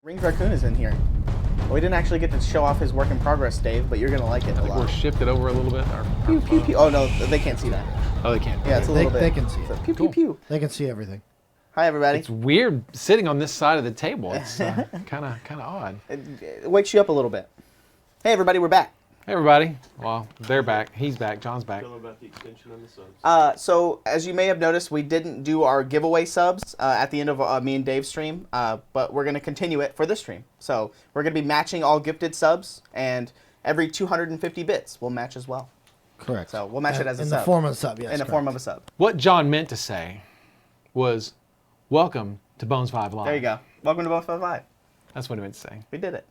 Ringed Raccoon is in here. We didn't actually get to show off his work in progress, Dave, but you're going to like it a lot. We're shifted over a little bit. Pew, pew, pew. Oh, no, they can't see that. Oh, they can't. Yeah, it's a little bit. They can see it. Pew, Cool. pew, pew. They can see everything. Hi, everybody. It's weird sitting on this side of the table. It's kind of odd. It wakes you up a little bit. Hey, everybody, we're back. Hey, everybody. Well, they're back. He's back. John's back. Tell them about the extension on the subs. So, as you may have noticed, we didn't do our giveaway subs at the end of me and Dave's stream, but we're going to continue it for this stream. So, we're going to be matching all gifted subs, and every 250 bits will match as well. Correct. So, we'll match it as a in sub. the form of a sub, yes. In the form of a sub. What John meant to say was, welcome to Bones 5 Live. There you go. Welcome to Bones 5 Live. That's what he meant to say. We did it.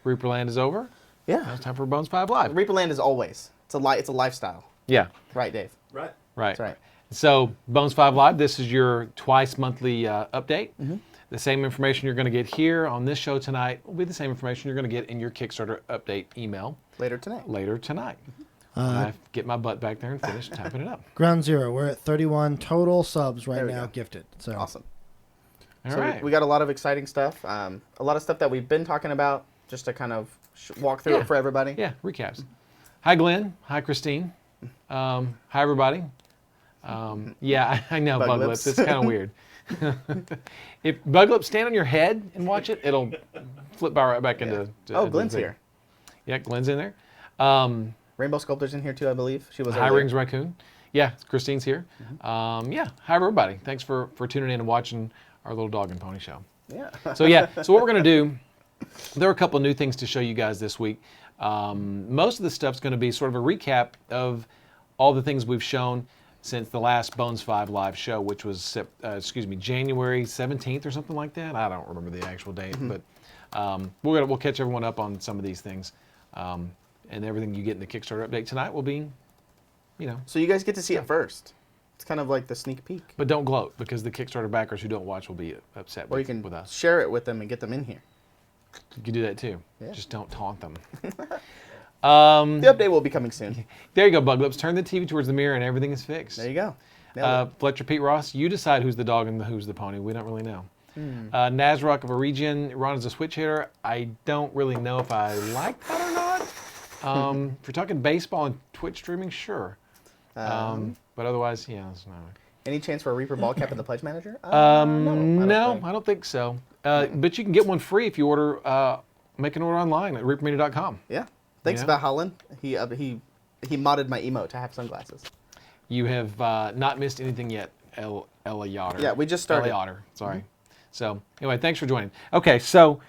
Reaperland is over. Now Yeah. it's time for Bones 5 Live. Reaperland is always. It's a lifestyle. Yeah, Right, Dave? Right. right. That's right. So, Bones 5 Live, this is your twice monthly update. The same information you're going to get here on this show tonight will be the same information you're going to get in your Kickstarter update email Later tonight. later tonight. When I get my butt back there and finish typing it up. Ground zero. We're at 31 total subs right There we now go. gifted. So Awesome. All So right. we got a lot of exciting stuff. A lot of stuff that we've been talking about, just to kind of walk through Yeah. it for everybody. Yeah, recaps. Hi, Glenn. Hi, Christine. Hi, everybody. Yeah, I know, Bug Bug Lips. Lips. It's kind of weird. If Bug Lips stand on your head and watch it, it'll flip right back into. Oh, Glenn's here. Yeah, Glenn's in there. Rainbow Sculptor's in here too, I believe. She was Hi, earlier. Rings Raccoon. Yeah, Christine's here. Yeah, hi, everybody. Thanks for tuning in and watching our little dog and pony show. Yeah. So yeah, so what we're gonna do, there are a couple of new things to show you guys this week. Most of the stuff's gonna be sort of a recap of all the things we've shown since the last Bones 5 live show, which was, January 17th or something like that. I don't remember the actual date, but we'll catch everyone up on some of these things. And everything you get in the Kickstarter update tonight will be, So you guys get to see it first. It's kind of like the sneak peek. but don't gloat, because the Kickstarter backers who don't watch will be upset Or you with can us. share it with them and get them in here. You can do that too. Yeah. Just don't taunt them. The update will be coming soon. There you go, Bug Lips. Turn the TV towards the mirror and everything is fixed. There you go. Nailed it. Fletcher Pete Ross, you decide who's the dog and who's the pony. We don't really know. Nazrock of a region, Ron is a switch hitter. I don't really know if I like that or not. If you're talking baseball and Twitch streaming, sure. But otherwise, yeah, it's not. Any chance for a Reaper ball cap in the Pledge Manager? No, I don't think so. But you can get one free if you order, make an order online at reapermedia.com. Yeah. Thanks, Yeah. Valhallan. He modded my emote to have sunglasses. You have not missed anything yet, Ella Yotter. Yeah, we just started. Ella Yotter, sorry. So anyway, thanks for joining. Okay, so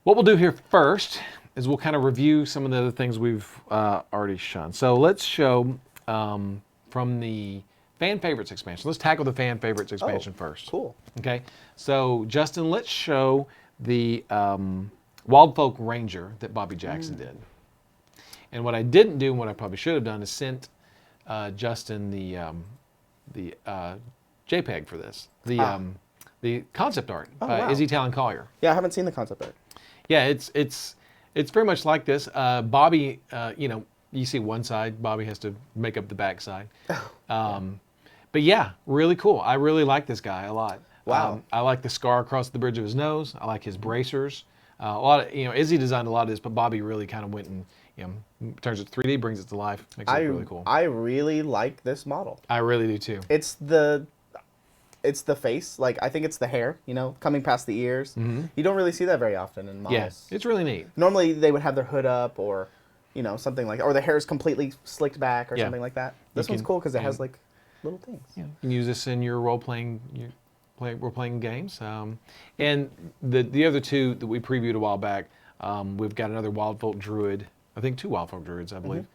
what we'll do here first is we'll kind of review some of the other things we've already shown. So let's show from the fan favorites expansion. Let's tackle the fan favorites expansion first. Cool. Okay, so Justin, let's show the Wild Folk Ranger that Bobby Jackson did. And what I didn't do, and what I probably should have done, is sent Justin the JPEG for this, the concept art by wow. Izzy Talon Collier. Yeah, I haven't seen the concept art. Yeah, it's very much like this. Bobby, you see one side, Bobby has to make up the back side. But yeah, really cool. I really like this guy a lot. Wow. I like the scar across the bridge of his nose. I like his bracers. A lot of, Izzy designed a lot of this, but Bobby really kind of went and, turns it 3D, brings it to life, makes it really cool. I really like this model. I really do too. It's the face. Like, I think it's the hair, coming past the ears. You don't really see that very often in models. Yes, it's really neat. Normally, they would have their hood up or, something like, or the hair is completely slicked back or Yeah. something like that. This You one's can- cool because it and- has, like, little things. You can use this in your role-playing games. And the other two that we previewed a while back, we've got another Wild Folk Druid. I think 2 Wild Folk Druids, I believe.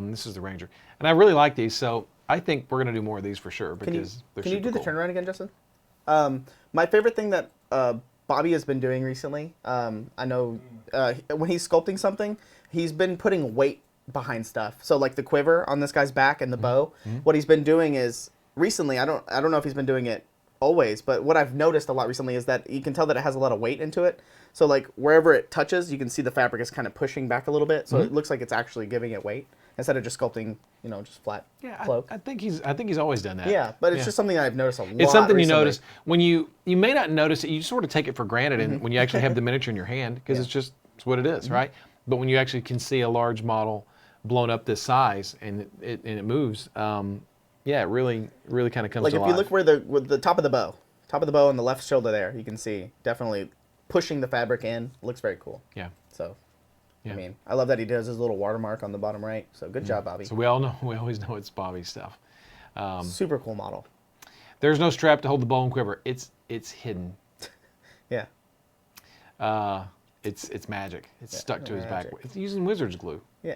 This is the Ranger. And I really like these, so I think we're going to do more of these for sure because they're Can you super do the cool. turnaround again, Justin? My favorite thing that Bobby has been doing recently, I know when he's sculpting something, he's been putting weight behind stuff. So like the quiver on this guy's back and the bow, what he's been doing is recently, I don't know if he's been doing it always, but what I've noticed a lot recently is that you can tell that it has a lot of weight into it. So like wherever it touches, you can see the fabric is kind of pushing back a little bit. So it looks like it's actually giving it weight instead of just sculpting, just flat cloak. I think he's always done that. Yeah, but it's just something that I've noticed a lot. It's something recently. you notice when you may not notice it. You sort of take it for granted, and when you actually have the miniature in your hand, because it's what it is, right? But when you actually can see a large model blown up this size and it moves, it really kind of comes Like to if life. you look where the top of the bow on the left shoulder there, you can see definitely pushing the fabric in. Looks very cool. Yeah. So, Yeah. I mean, I love that he does his little watermark on the bottom right. So good job, Bobby. So we always know it's Bobby's stuff. Super cool model. There's no strap to hold the bow and quiver. It's hidden. Yeah. It's magic. It's stuck to his back. magic. It's using wizard's glue. Yeah.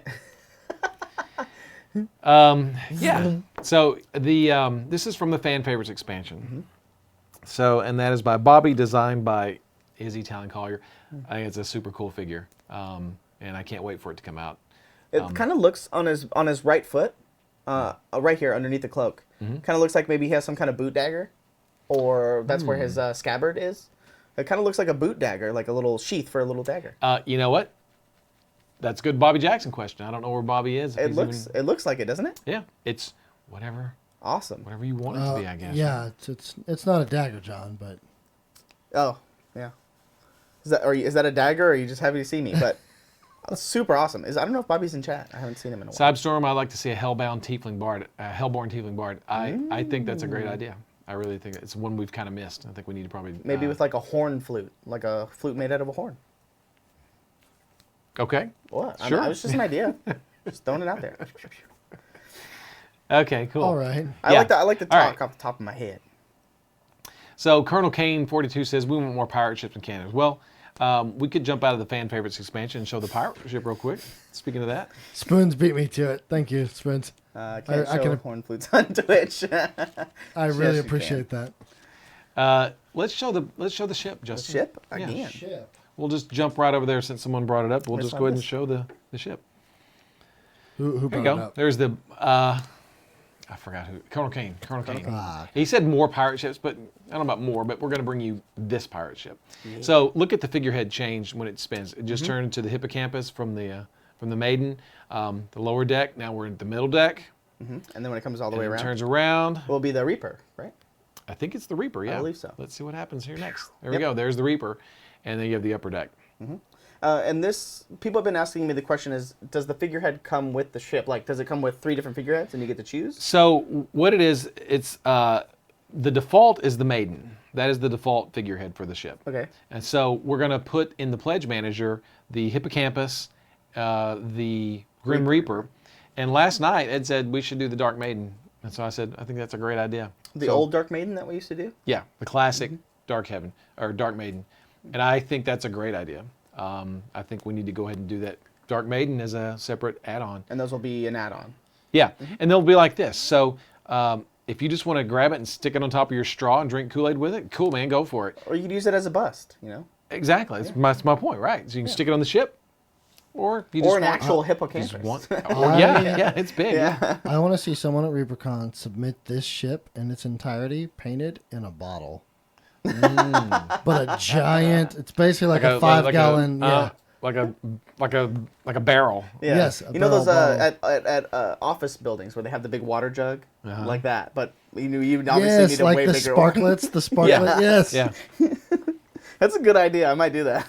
Yeah. So this is from the fan favorites expansion. So and that is by Bobby, designed by Izzy Talon Collier. I think it's a super cool figure, and I can't wait for it to come out. It kind of looks on his right foot, right here underneath the cloak. Kind of looks like maybe he has some kind of boot dagger, or that's where his scabbard is. It kind of looks like a boot dagger, like a little sheath for a little dagger. You know what? That's a good Bobby Jackson question. I don't know where Bobby is. It looks like it, doesn't it? Yeah, it's whatever Awesome. you want it to be, I guess. Yeah, it's not a dagger, John, but Oh, yeah. Is that a dagger, or are you just happy to see me? But super awesome. I don't know if Bobby's in chat. I haven't seen him in a while. Sidestorm, I'd like to see a Hellborn Tiefling Bard. I think that's a great idea. I really think it's one we've kind of missed. I think we need to probably Maybe with like a horn flute, like a flute made out of a horn. Okay. What? Sure. It was just an idea. Just throwing it out there. Okay. Cool. all right. I like the All talk right. off the top of my head. So Colonel Kane 42 says we want more pirate ships and cannons. Well, we could jump out of the fan favorites expansion and show the pirate ship real quick. Speaking of that, Spoons beat me to it. Thank you, Spoons. Can't I show can- horn flutes on Twitch. I really you appreciate that. let's show the ship, Justin. Ship Yeah. again. Ship. We'll just jump right over there since someone brought it up. We'll Where's just my go ahead and list? show the ship. Who There brought you it go. up? There's the I forgot who. Colonel Kane. Ah. He said more pirate ships, but I don't know about more, but we're going to bring you this pirate ship. So look at the figurehead change when it spins. It just turned into the hippocampus from the maiden, the lower deck. Now we're in the middle deck. And then when it comes all the And way it around, turns around. it will be the Reaper, right? I think it's the Reaper, yeah. believe so. Let's see what happens here next. There we Yep. go. There's the Reaper. And then you have the upper deck. And this, people have been asking me the question is, does the figurehead come with the ship? Like, does it come with 3 different figureheads and you get to choose? So what it is, it's the default is the maiden. That is the default figurehead for the ship. Okay. And so we're going to put in the pledge manager the hippocampus, the Grim Reaper. And last night Ed said we should do the Dark Maiden. And so I said, I think that's a great idea. The So- old Dark Maiden that we used to do? Yeah, the classic Dark Heaven or Dark Maiden. And I think that's a great idea. I think we need to go ahead and do that Dark Maiden as a separate add-on. And those will be an add-on. Yeah, and they'll be like this. So if you just want to grab it and stick it on top of your straw and drink Kool-Aid with it, cool, man, go for it. Or you could use it as a bust, you know? Exactly. That's my point, right? So you can stick it on the ship, or you just Or an want, actual just hippocampus. want yeah, it's big. Yeah. I want to see someone at ReaperCon submit this ship in its entirety painted in a bottle. But a giant, it's basically like a 5-gallon. Yeah. like a barrel. Yeah. Yes, a You know those barrel at office buildings where they have the big water jug? Like that. But you obviously Yes, need a like way the bigger one. sparklets, the sparklet. Yes. Yeah. That's a good idea. I might do that.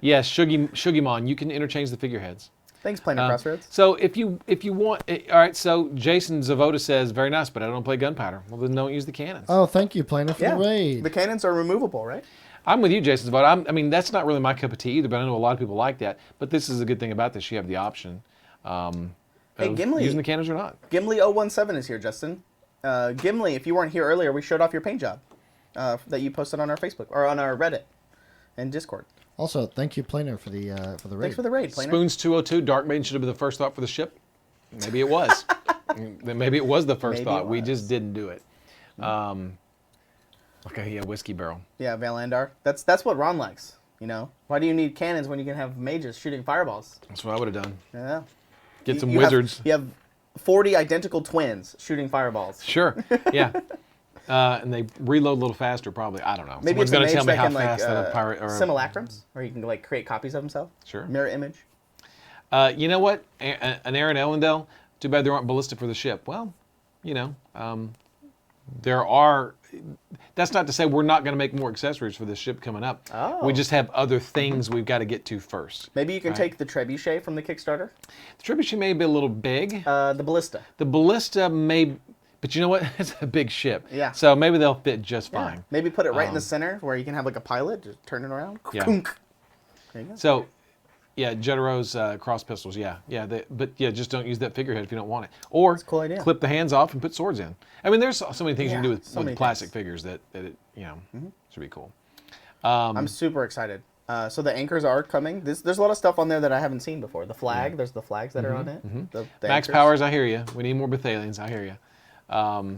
Yes, Shugimon, you can interchange the figureheads. Thanks, Planet Crossroads. So if you want, all right. So Jason Zavota says very nice, but I don't play gunpowder. Well, then don't use the cannons. Oh, thank you, Planer, for Yeah. the raid. The cannons are removable, right? I'm with you, Jason Zavota. I mean, that's not really my cup of tea either, but I know a lot of people like that. But this is a good thing about this. You have the option of Gimli. using the cannons or not. Gimli 017 is here, Justin. Gimli, if you weren't here earlier, we showed off your paint job that you posted on our Facebook or on our Reddit and Discord. Also, thank you, Planer, for the raid. Thanks for the raid, Planer. Spoons 202, Dark Maiden should have been the first thought for the ship. Maybe it was. Maybe it was the first Maybe thought. it We was. just didn't do it. Okay, yeah, whiskey barrel. Yeah, Valandar. That's what Ron likes. You know, why do you need cannons when you can have mages shooting fireballs? That's what I would have done. Yeah. Get some You wizards. you have 40 identical twins shooting fireballs. Sure. Yeah. and they reload a little faster, probably. I don't know. Maybe Someone's it's a going mage to tell me that how can like fast that a pirate or simulacrums, where you can like create copies of himself. Sure. Mirror image. You know what? An Aaron Ellendale. Too bad there aren't ballista for the ship. Well, you know, there are. That's not to say we're not going to make more accessories for this ship coming up. Oh. We just have other things we've got to get to first. Maybe you can Right. take the trebuchet from the Kickstarter. The trebuchet may be a little big. The ballista. The ballista may, but you know what? It's a big ship. Yeah. So maybe they'll fit just Yeah. fine. Maybe put it right in the center where you can have like a pilot, just turn it around. Yeah. Kunk. There you go. So, yeah, Jetaro's cross pistols. Yeah, but just don't use that figurehead if you don't want it. Or a cool idea. clip the hands off and put swords in. I mean, there's so many things you can do with, so many plastic things. figures that it should be cool. I'm super excited. So the anchors are coming. There's a lot of stuff on there that I haven't seen before. The flag, there's the flags that are on it. The Max anchors. Powers, I hear you. We need more Bethalians. I hear you.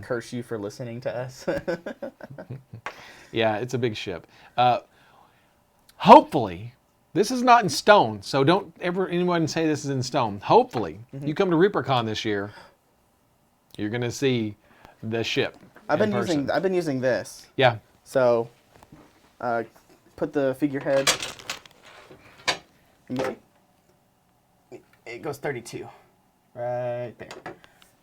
Curse you for listening to us. Yeah, it's a big ship. Hopefully, this is not in stone, so don't ever anyone say this is in stone. Hopefully, you come to ReaperCon this year, you're gonna see the ship. I've in been person. using this. Yeah. So, put the figurehead. It goes 32, right there.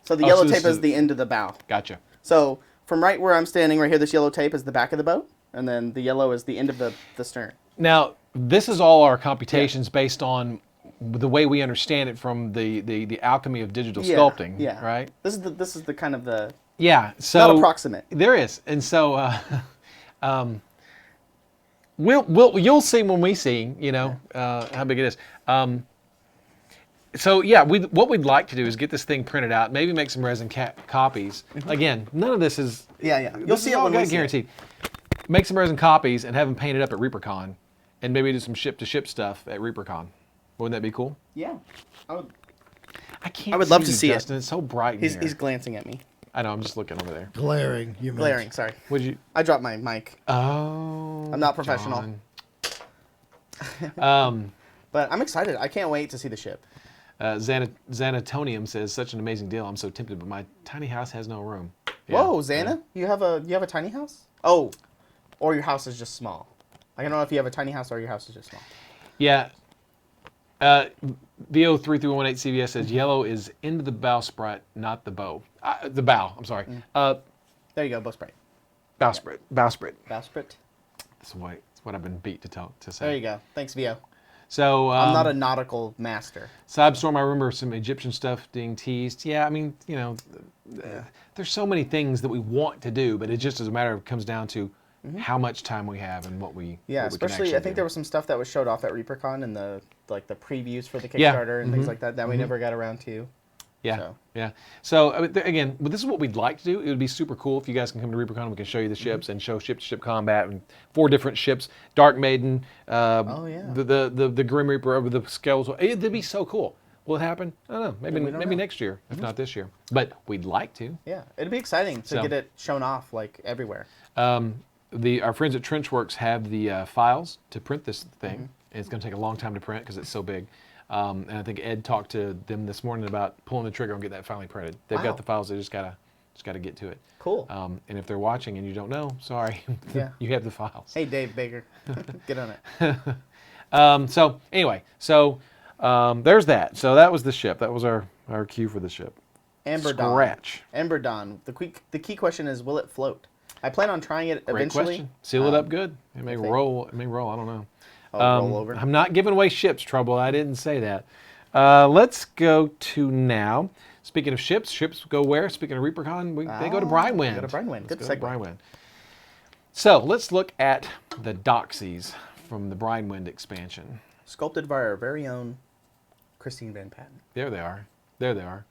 So the Oh, yellow so this tape is is- the end of the bow. Gotcha. So from right where I'm standing, right here, this yellow tape is the back of the boat, and then the yellow is the end of the stern. Now, this is all our computations based on the way we understand it from the alchemy of digital sculpting. Yeah. Right. This is the kind of the Yeah. So not approximate. There is, and so you'll see when we see, how big it is. So yeah, what we'd like to do is get this thing printed out, maybe make some resin copies. Again, none of this is You'll this see is it all when we see it. guaranteed. Make some resin copies and have them painted up at ReaperCon, and maybe do some ship-to-ship stuff at ReaperCon. Wouldn't that be cool? Yeah. I can't. I would love to you, see it. Justin. It's so bright in He's here. glancing at me. I know. I'm just looking over there. Glaring. You meant. Glaring. Sorry. Would you? I dropped my mic. Oh. I'm not professional. John. But I'm excited. I can't wait to see the ship. Xanatonium says, "Such an amazing deal. I'm so tempted, but my tiny house has no room." Yeah. Whoa, Xana, you have a tiny house? Oh, or your house is just small. I don't know if you have a tiny house or your house is just small. Yeah. VO33118 CVS says yellow is into the bowsprit, not the bow. The bow. I'm sorry. There you go, bowsprit. Bowsprit. Bowsprit. That's what I've been beat to say. There you go. Thanks, Vio. So I'm not a nautical master. Cyberstorm, I remember some Egyptian stuff being teased. Yeah, I mean, there's so many things that we want to do, but it just as a matter of comes down to how much time we have and what we Yeah, what we can especially actually I think do. there was some stuff that was showed off at ReaperCon and the previews for the Yeah. Kickstarter and things like that we never got around to. Yeah, So. yeah. So I mean, again, this is what we'd like to do. It would be super cool if you guys can come to ReaperCon. We can show you the ships and show ship-to-ship combat and 4 different ships: Dark Maiden, the Grim Reaper over the Skeletal. It'd be so cool. Will it happen? I don't know. Maybe we don't maybe know. next year, if not this year. But we'd like to. Yeah, it'd be exciting to So. get it shown off like everywhere. Our friends at Trenchworks have the files to print this thing. It's going to take a long time to print because it's so big. And I think Ed talked to them this morning about pulling the trigger and get that finally printed. They've Wow. got the files. They just gotta get to it. Cool. And if they're watching and you don't know, sorry, Yeah. you have the files. Hey, Dave Baker, get on it. So anyway, there's that. So that was the ship. That was our cue for the ship. Amber Dawn. Scratch. Amber Dawn. The key question is, will it float? I plan on trying it Great eventually. question. Seal it up good. It may think- roll. It may roll. I don't know. Roll over. I'm not giving away ships, Trouble. I didn't say that. Let's go to now. Speaking of ships go where? Speaking of ReaperCon, they go to Brine Wind. Go to Brine Wind. Good Let's go to segue. Brine Wind. So let's look at the Doxies from the Brine Wind expansion. Sculpted by our very own Christine Van Patten. There they are. There they are.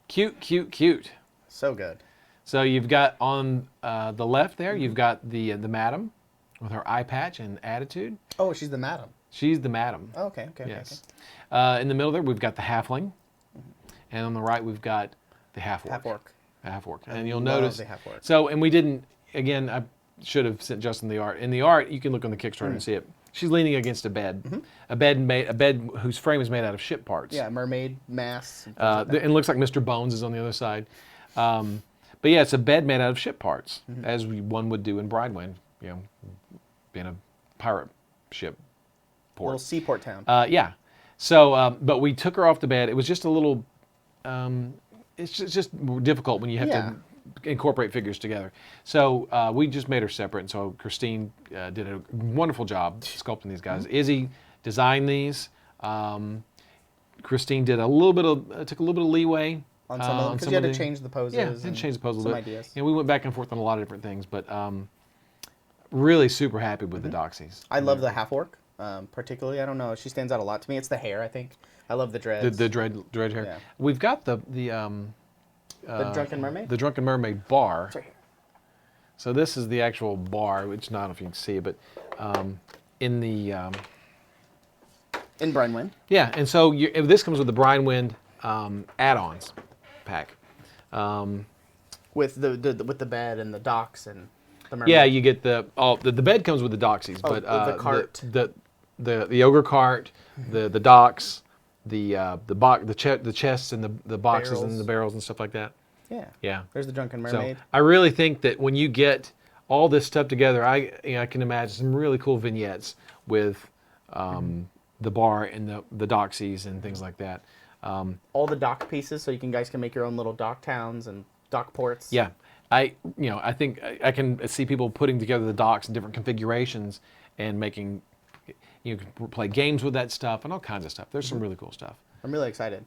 Cute, cute, cute. So good. So you've got on the left there, you've got the madam with her eye patch and attitude. Oh, she's the madam. She's the madam. Oh, okay. Yes. In the middle there, we've got the halfling. And on the right, we've got the half-orc. Half-orc. Half-orc. And you'll love notice. the half-orc. So, and we didn't, again, I should have sent Justin the art. In the art, you can look on the Kickstarter and see it. She's leaning against a bed. A bed whose frame is made out of ship parts. Yeah, mermaid, mass. And it looks like Mr. Bones is on the other side. But yeah, it's a bed made out of ship parts, as one would do in Brine, you know, being a pirate ship port. Little seaport town. Yeah. So, but we took her off the bed. It was just a little, it's just more difficult when you have to incorporate figures together. So we just made her separate. And so Christine did a wonderful job sculpting these guys. Izzy designed these. Christine did a little bit of, took a little bit of leeway. On some of them, because you had to change the poses. Yeah, and change the pose a little bit. Ideas. You know, we went back and forth on a lot of different things, but really super happy with the Doxies. I love the half orc, particularly. I don't know, she stands out a lot to me. It's the hair, I think. I love the dreads. The dread hair. Yeah. We've got the Drunken Mermaid. The Drunken Mermaid bar. It's right here. So this is the actual bar, which I don't know if you can see it, but in the In Brine. yeah, and so this comes with the Brine Wind add-ons pack. With the bed and the docks and the mermaid. Yeah, you get the bed comes with the Doxies, but the cart. the ogre cart, the docks, the chests and the boxes Barrels. and the barrels and stuff like that. Yeah. Yeah. There's the Drunken So Mermaid. I really think that when you get all this stuff together, I can imagine some really cool vignettes with the bar and the Doxies and things like that. All the dock pieces, so you guys can make your own little dock towns and dock ports. Yeah, I think I can see people putting together the docks in different configurations and making, you can play games with that stuff and all kinds of stuff. There's some really cool stuff. I'm really excited.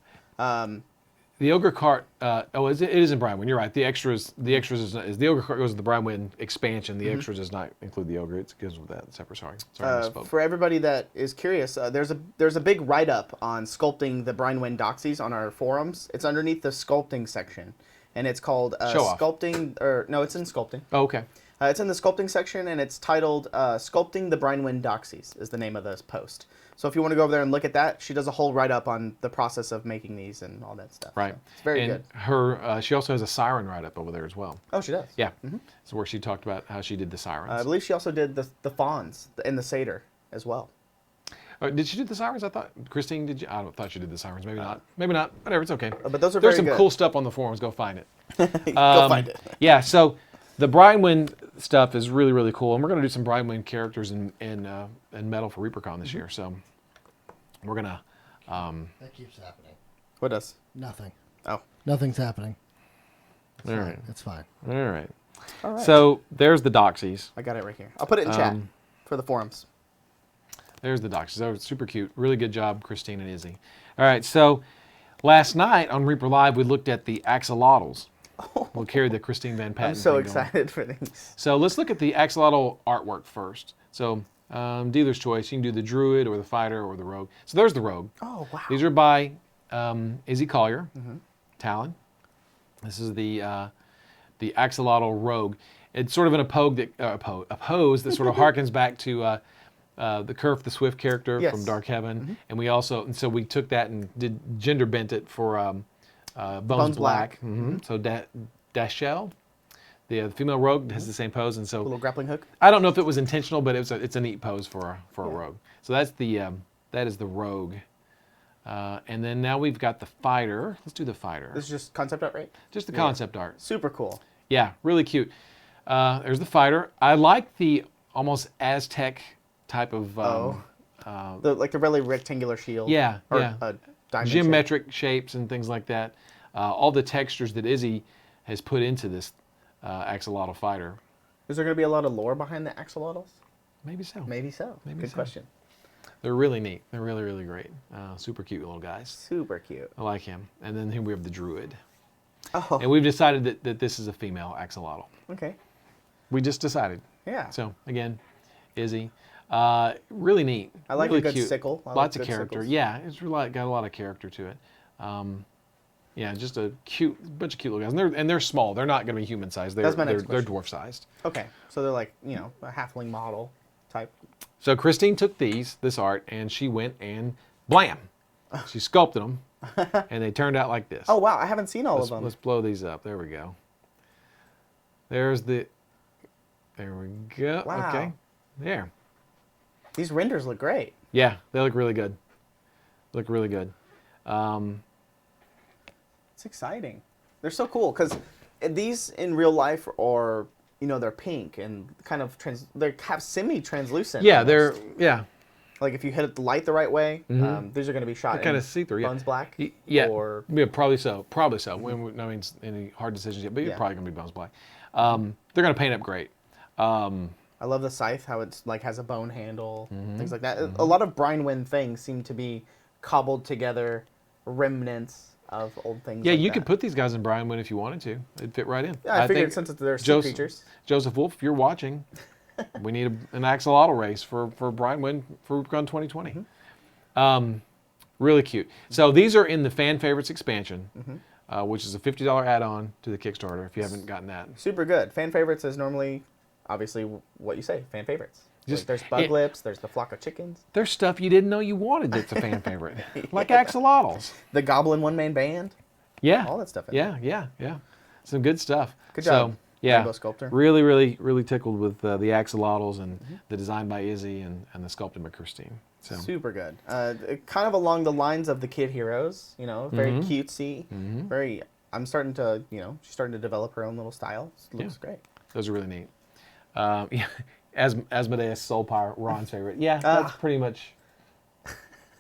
The ogre cart, it is in Brine. You're right. The extras is the ogre cart goes with the Brine expansion. The extras does not include the ogre. It goes with that separate. Sorry, I misspoke. For everybody that is curious, there's a big write-up on sculpting the Brine Doxies on our forums. It's underneath the sculpting section, and it's called Show off. Sculpting. Or no, it's in sculpting. Oh, okay. It's in the sculpting section, and it's titled "Sculpting the Brine Doxies" is the name of this post. So if you want to go over there and look at that, she does a whole write-up on the process of making these and all that stuff. Right. So it's very and good. She also has a siren write-up over there as well. Oh, she does. Yeah. So where she talked about how she did the sirens. I believe she also did the fawns and the satyr as well. Did she do the sirens? I thought Christine did. I thought she did the sirens. Maybe not. Maybe not. Whatever. It's okay. But those are There's very some good. cool stuff on the forums. Go find it. Go find it. Yeah. So the Brine stuff is really, really cool, and we're going to do some Brine characters in metal for ReaperCon this year. So we're gonna. That keeps happening. What does? Nothing. Oh. Nothing's happening. It's All fine. right. It's fine. All right. All right. So there's the Doxies. I got it right here. I'll put it in chat for the forums. There's the Doxies. They were super cute. Really good job, Christine and Izzy. All right. So last night on Reaper Live, we looked at the Axolotls. We'll carry the Christine Van Patten. I'm so thing going. excited for these. So let's look at the Axolotl artwork first. So dealer's choice. You can do the Druid or the Fighter or the Rogue. So there's the Rogue. Oh, wow. These are by Izzy Collier, Talon. This is the Axolotl Rogue. It's sort of a pose that sort of harkens back to the Kurf the Swift character from Dark Heaven. And so we took that and did gender bent it for Bones Black. So Dashell, the female rogue, has the same pose, and so A little grappling hook. I don't know if it was intentional, but it's a neat pose for a rogue. So that's that is the rogue, and then now we've got the fighter. Let's do the fighter. This is just concept art, right? Just the concept art. Super cool. Yeah, really cute. There's the fighter. I like the almost Aztec type of The really rectangular shield. Yeah, Or yeah. diamond shape. geometric shapes and things like that. All the textures that Izzy has put into this Axolotl fighter. Is there going to be a lot of lore behind the axolotls? Maybe so. Maybe so. Maybe Good so. question. They're really neat. They're really, really great. Super cute little guys. Super cute. I like him. And then here we have the Druid. Oh, And we've decided that this is a female Axolotl. okay. We just decided. Yeah. So, again, Izzy. Really neat. I like a really good cute. sickle. I like Lots of good character. sickles. Yeah, it's really got a lot of character to it. Yeah, just a bunch of cute little guys. And they're small. They're not going to be human sized. That's my They're next question. dwarf sized. Okay. So they're like, a halfling model type. So Christine took this art, and she went and blam! She sculpted them, and they turned out like this. Oh, wow. I haven't seen all of them. Let's blow these up. There we go. There we go. Wow. Okay. There. These renders look great. Yeah, they look really good. Look really good. It's exciting. They're so cool because these in real life are, they're pink and kind of they have semi-translucent. Yeah, almost. yeah. Like if you hit the light the right way, these are going to be shot Kind of see-through. bones black. Yeah, Or yeah, probably so. Probably so. We haven't made any hard decisions yet, but you're probably going to be bones black. They're going to paint up great. I love the scythe, how it's like has a bone handle, things like that. A lot of Brine Wind things seem to be cobbled together remnants of old things. Yeah, like you that. could put these guys in Brine Wind if you wanted to. It'd fit right in. Yeah, I figured since they're sea creatures. Joseph Wolf, if you're watching, we need an Axolotl race for Brine Wind for RuperCon 2020. Really cute. So these are in the Fan Favorites expansion, which is a $50 add-on to the Kickstarter if you haven't gotten that. Super good. Fan Favorites is normally, obviously, what you say, Fan Favorites. Like there's Bug Lips, there's the Flock of Chickens. There's stuff you didn't know you wanted that's a fan favorite, like Axolotls. The Goblin one-man band. Yeah. All that stuff in Yeah. Some good stuff. Good job, So, yeah, Rainbow Sculptor. really tickled with the Axolotls and the design by Izzy and the sculpting by Christine. So. Super good. Kind of along the lines of the Kid Heroes, very cutesy. Very. I'm starting to, she's starting to develop her own little style. It looks great. Those are really neat. Yeah, Asmodeus Soul Power, Ron's favorite. Yeah, that's pretty much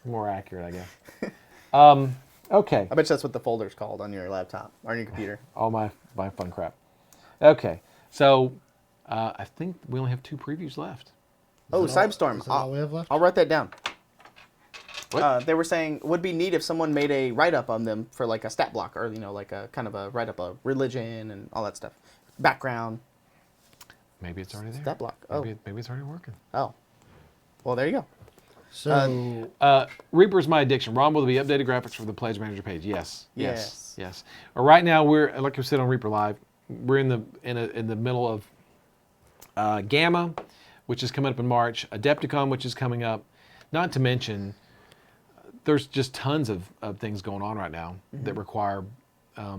more accurate, I guess. Okay. I bet that's what the folder's called on your laptop, or on your computer. All my fun crap. Okay, so I think we only have 2 previews left. Cybestorm. Is that all we have left? I'll write that down. What? They were saying would be neat if someone made a write-up on them for like a stat block, or like a kind of a write-up of religion and all that stuff, background. Maybe it's already there. Stat block. Maybe it's already working. Oh. Well, there you go. So Reaper's My Addiction. Ron, will there be updated graphics for the Pledge Manager page? Yes. Yes. Right now, we're, like I said on Reaper Live, we're in the middle of Gamma, which is coming up in March, Adepticon, which is coming up. Not to mention, there's just tons of things going on right now that require a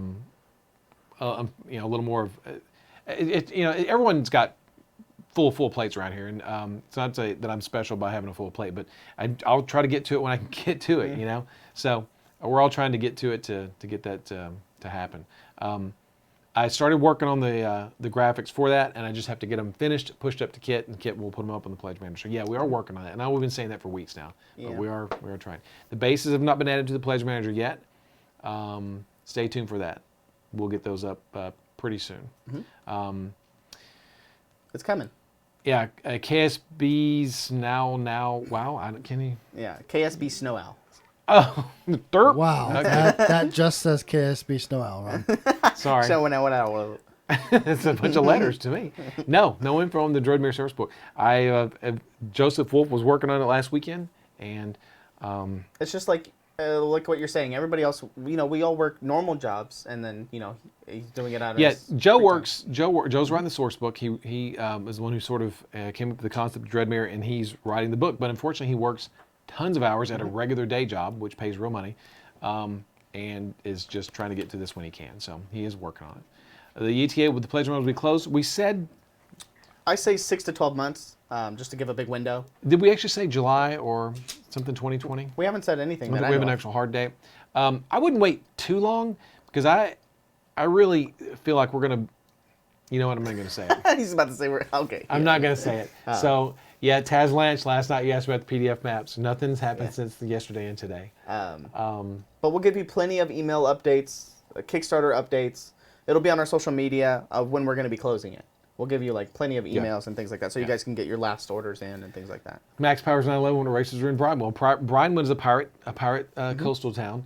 little more of everyone's got full plates around here, and it's not to say that I'm special by having a full plate, but I'll try to get to it when I can get to it. So we're all trying to get to it to get that to happen. I started working on the graphics for that, and I just have to get them finished, pushed up to Kit, and Kit will put them up on the Pledge Manager. Yeah, we are working on that, and I've been saying that for weeks now. But we are trying. The bases have not been added to the Pledge Manager yet. Stay tuned for that. We'll get those up pretty soon. It's coming. Yeah, KSB's now. Wow, can you? Yeah, KSB Snow Owl. Oh, derp. wow, that just says KSB Snow Owl, Ron. Sorry. Showing out what owl. It's a bunch of letters to me. No info on the Droidmere Source Book. Joseph Wolf was working on it last weekend, and it's just like what you're saying. Everybody else, we all work normal jobs, and then he's doing it out of his Joe free works. Joe's writing the source book. He is the one who sort of came up with the concept of Dreadmere, and he's writing the book. But unfortunately, he works tons of hours at a regular day job, which pays real money, and is just trying to get to this when he can. So he is working on it. The ETA with the Pledge will be closed. We said, I say 6 to 12 months, just to give a big window. did we actually say July or something 2020? We haven't said anything. We That have an actual hard date. I wouldn't wait too long because I really feel like we're gonna. You know what? I'm not gonna say it. He's about to say we're okay. I'm not gonna say it. So yeah, Taz Lanch last night you asked about the PDF maps. Nothing's happened since yesterday and today. But we'll give you plenty of email updates, Kickstarter updates. It'll be on our social media of when we're going to be closing it. We'll give you plenty of emails and things like that, so you guys can get your last orders in and things like that. Max Powers 911 when the races are in Brine. Well, Brine is a pirate coastal town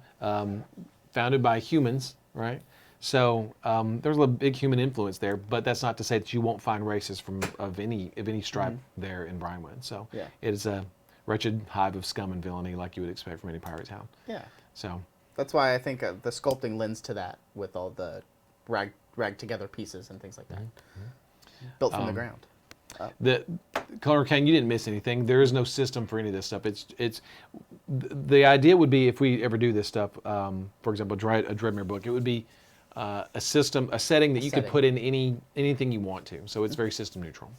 founded by humans, right? So there's a big human influence there, but that's not to say that you won't find races of any stripe there in Brinewood. So it is a wretched hive of scum and villainy like you would expect from any pirate town. Yeah. So that's why I think the sculpting lends to that with all the rag together pieces and things like that, built from the ground. The Color King, you didn't miss anything. There is no system for any of this stuff. It's the idea would be if we ever do this stuff, for example, a Dreadmere book, it would be a setting that you could put in anything you want to. So it's very system neutral.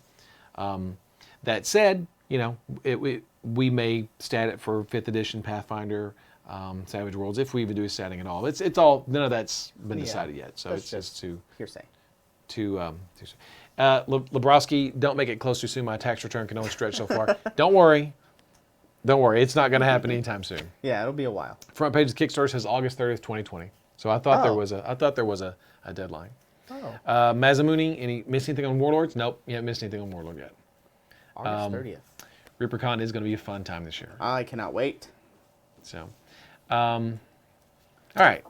That said, we may stat it for 5th edition Pathfinder. Savage Worlds, if we even do a setting at all. It's all, none of that's been decided yet. So That's it's just too hearsay. soon. Lebrowski, don't make it close too soon. My tax return can only stretch so far. Don't worry. Don't worry. It's not going to happen anytime soon. Yeah, it'll be a while. Front page of Kickstarter says August 30th, 2020. So I thought there was a deadline. Oh, Mazamuni, miss anything on Warlords? Nope, you haven't missed anything on Warlord yet. August 30th. ReaperCon is going to be a fun time this year. I cannot wait. So, all right.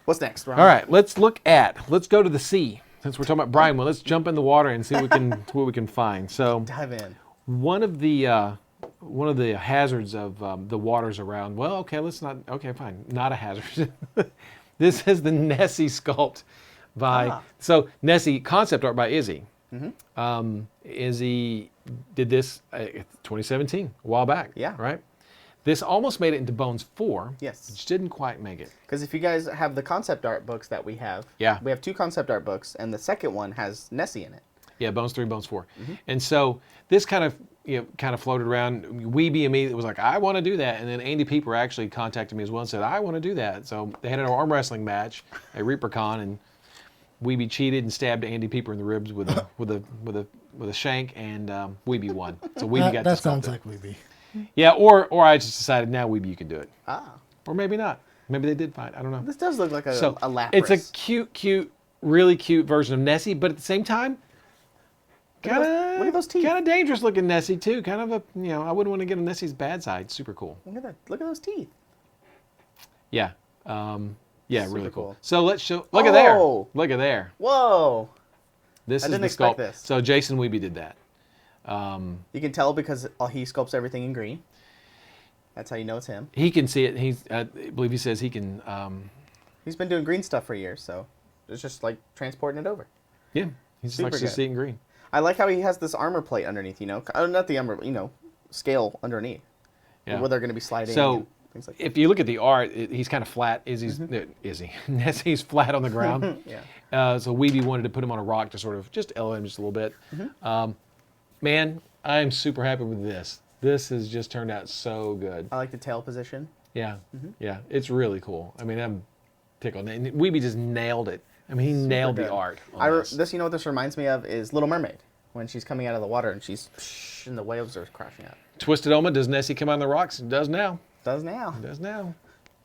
What's next, Ron? All right, let's go to the sea. Since we're talking about Brine, let's jump in the water and see what we can find. So, Dive in. one of the hazards of the waters around. Well, okay, fine, not a hazard. This is the Nessie sculpt by Nessie concept art by Izzy. Mm-hmm. Izzy did this 2017, a while back. Yeah. Right. This almost made it into Bones 4. Yes. Which didn't quite make it. Because if you guys have the concept art books that we have, Yeah. we have 2 concept art books, and the second one has Nessie in it. Yeah, Bones 3, Bones 4. Mm-hmm. And so this kind of floated around. Weeby and me was like, I want to do that. And then Andy Pieper actually contacted me as well and said, I want to do that. So they had an arm wrestling match at ReaperCon, and Weeby cheated and stabbed Andy Pieper in the ribs with a shank, and Weeby won. So Weeby got that to sounds sculpt it. like Weeby. Yeah, or I just decided now Weeby you can do it. Ah. Or maybe not. Maybe they did fight. I don't know. This does look like a Lapras. It's a cute, really cute version of Nessie, but at the same time, Look at those teeth. Kind of dangerous looking Nessie too. Kind of I wouldn't want to get on Nessie's bad side. Super cool. Look at those teeth. Yeah. Yeah, Super really cool. cool. So let's show. Look at there. Oh! Look at there. Whoa. This I is didn't the expect sculpt. this. So Jason Weeby did that. You can tell because he sculpts everything in green. That's how you know it's him. He can see it. I believe he says he can. He's been doing green stuff for years, so it's just like transporting it over. Yeah, he just Super likes to good. see it in green. I like how he has this armor plate underneath, not the armor, scale underneath. Yeah. Where they're going to be sliding So and things like that. if you look at the art, he's kind of flat. Nessie's flat on the ground. Yeah. So Weeby wanted to put him on a rock to sort of just elevate him just a little bit. Man, I'm super happy with this. This has just turned out so good. I like the tail position. Yeah, yeah, it's really cool. I mean, I'm tickled. And Weeby just nailed it. I mean, he nailed the good. art on this. You know what this reminds me of is Little Mermaid when she's coming out of the water and and the waves are crashing out. Twisted Oma, does Nessie come on the rocks? It does now. Does now. It does now.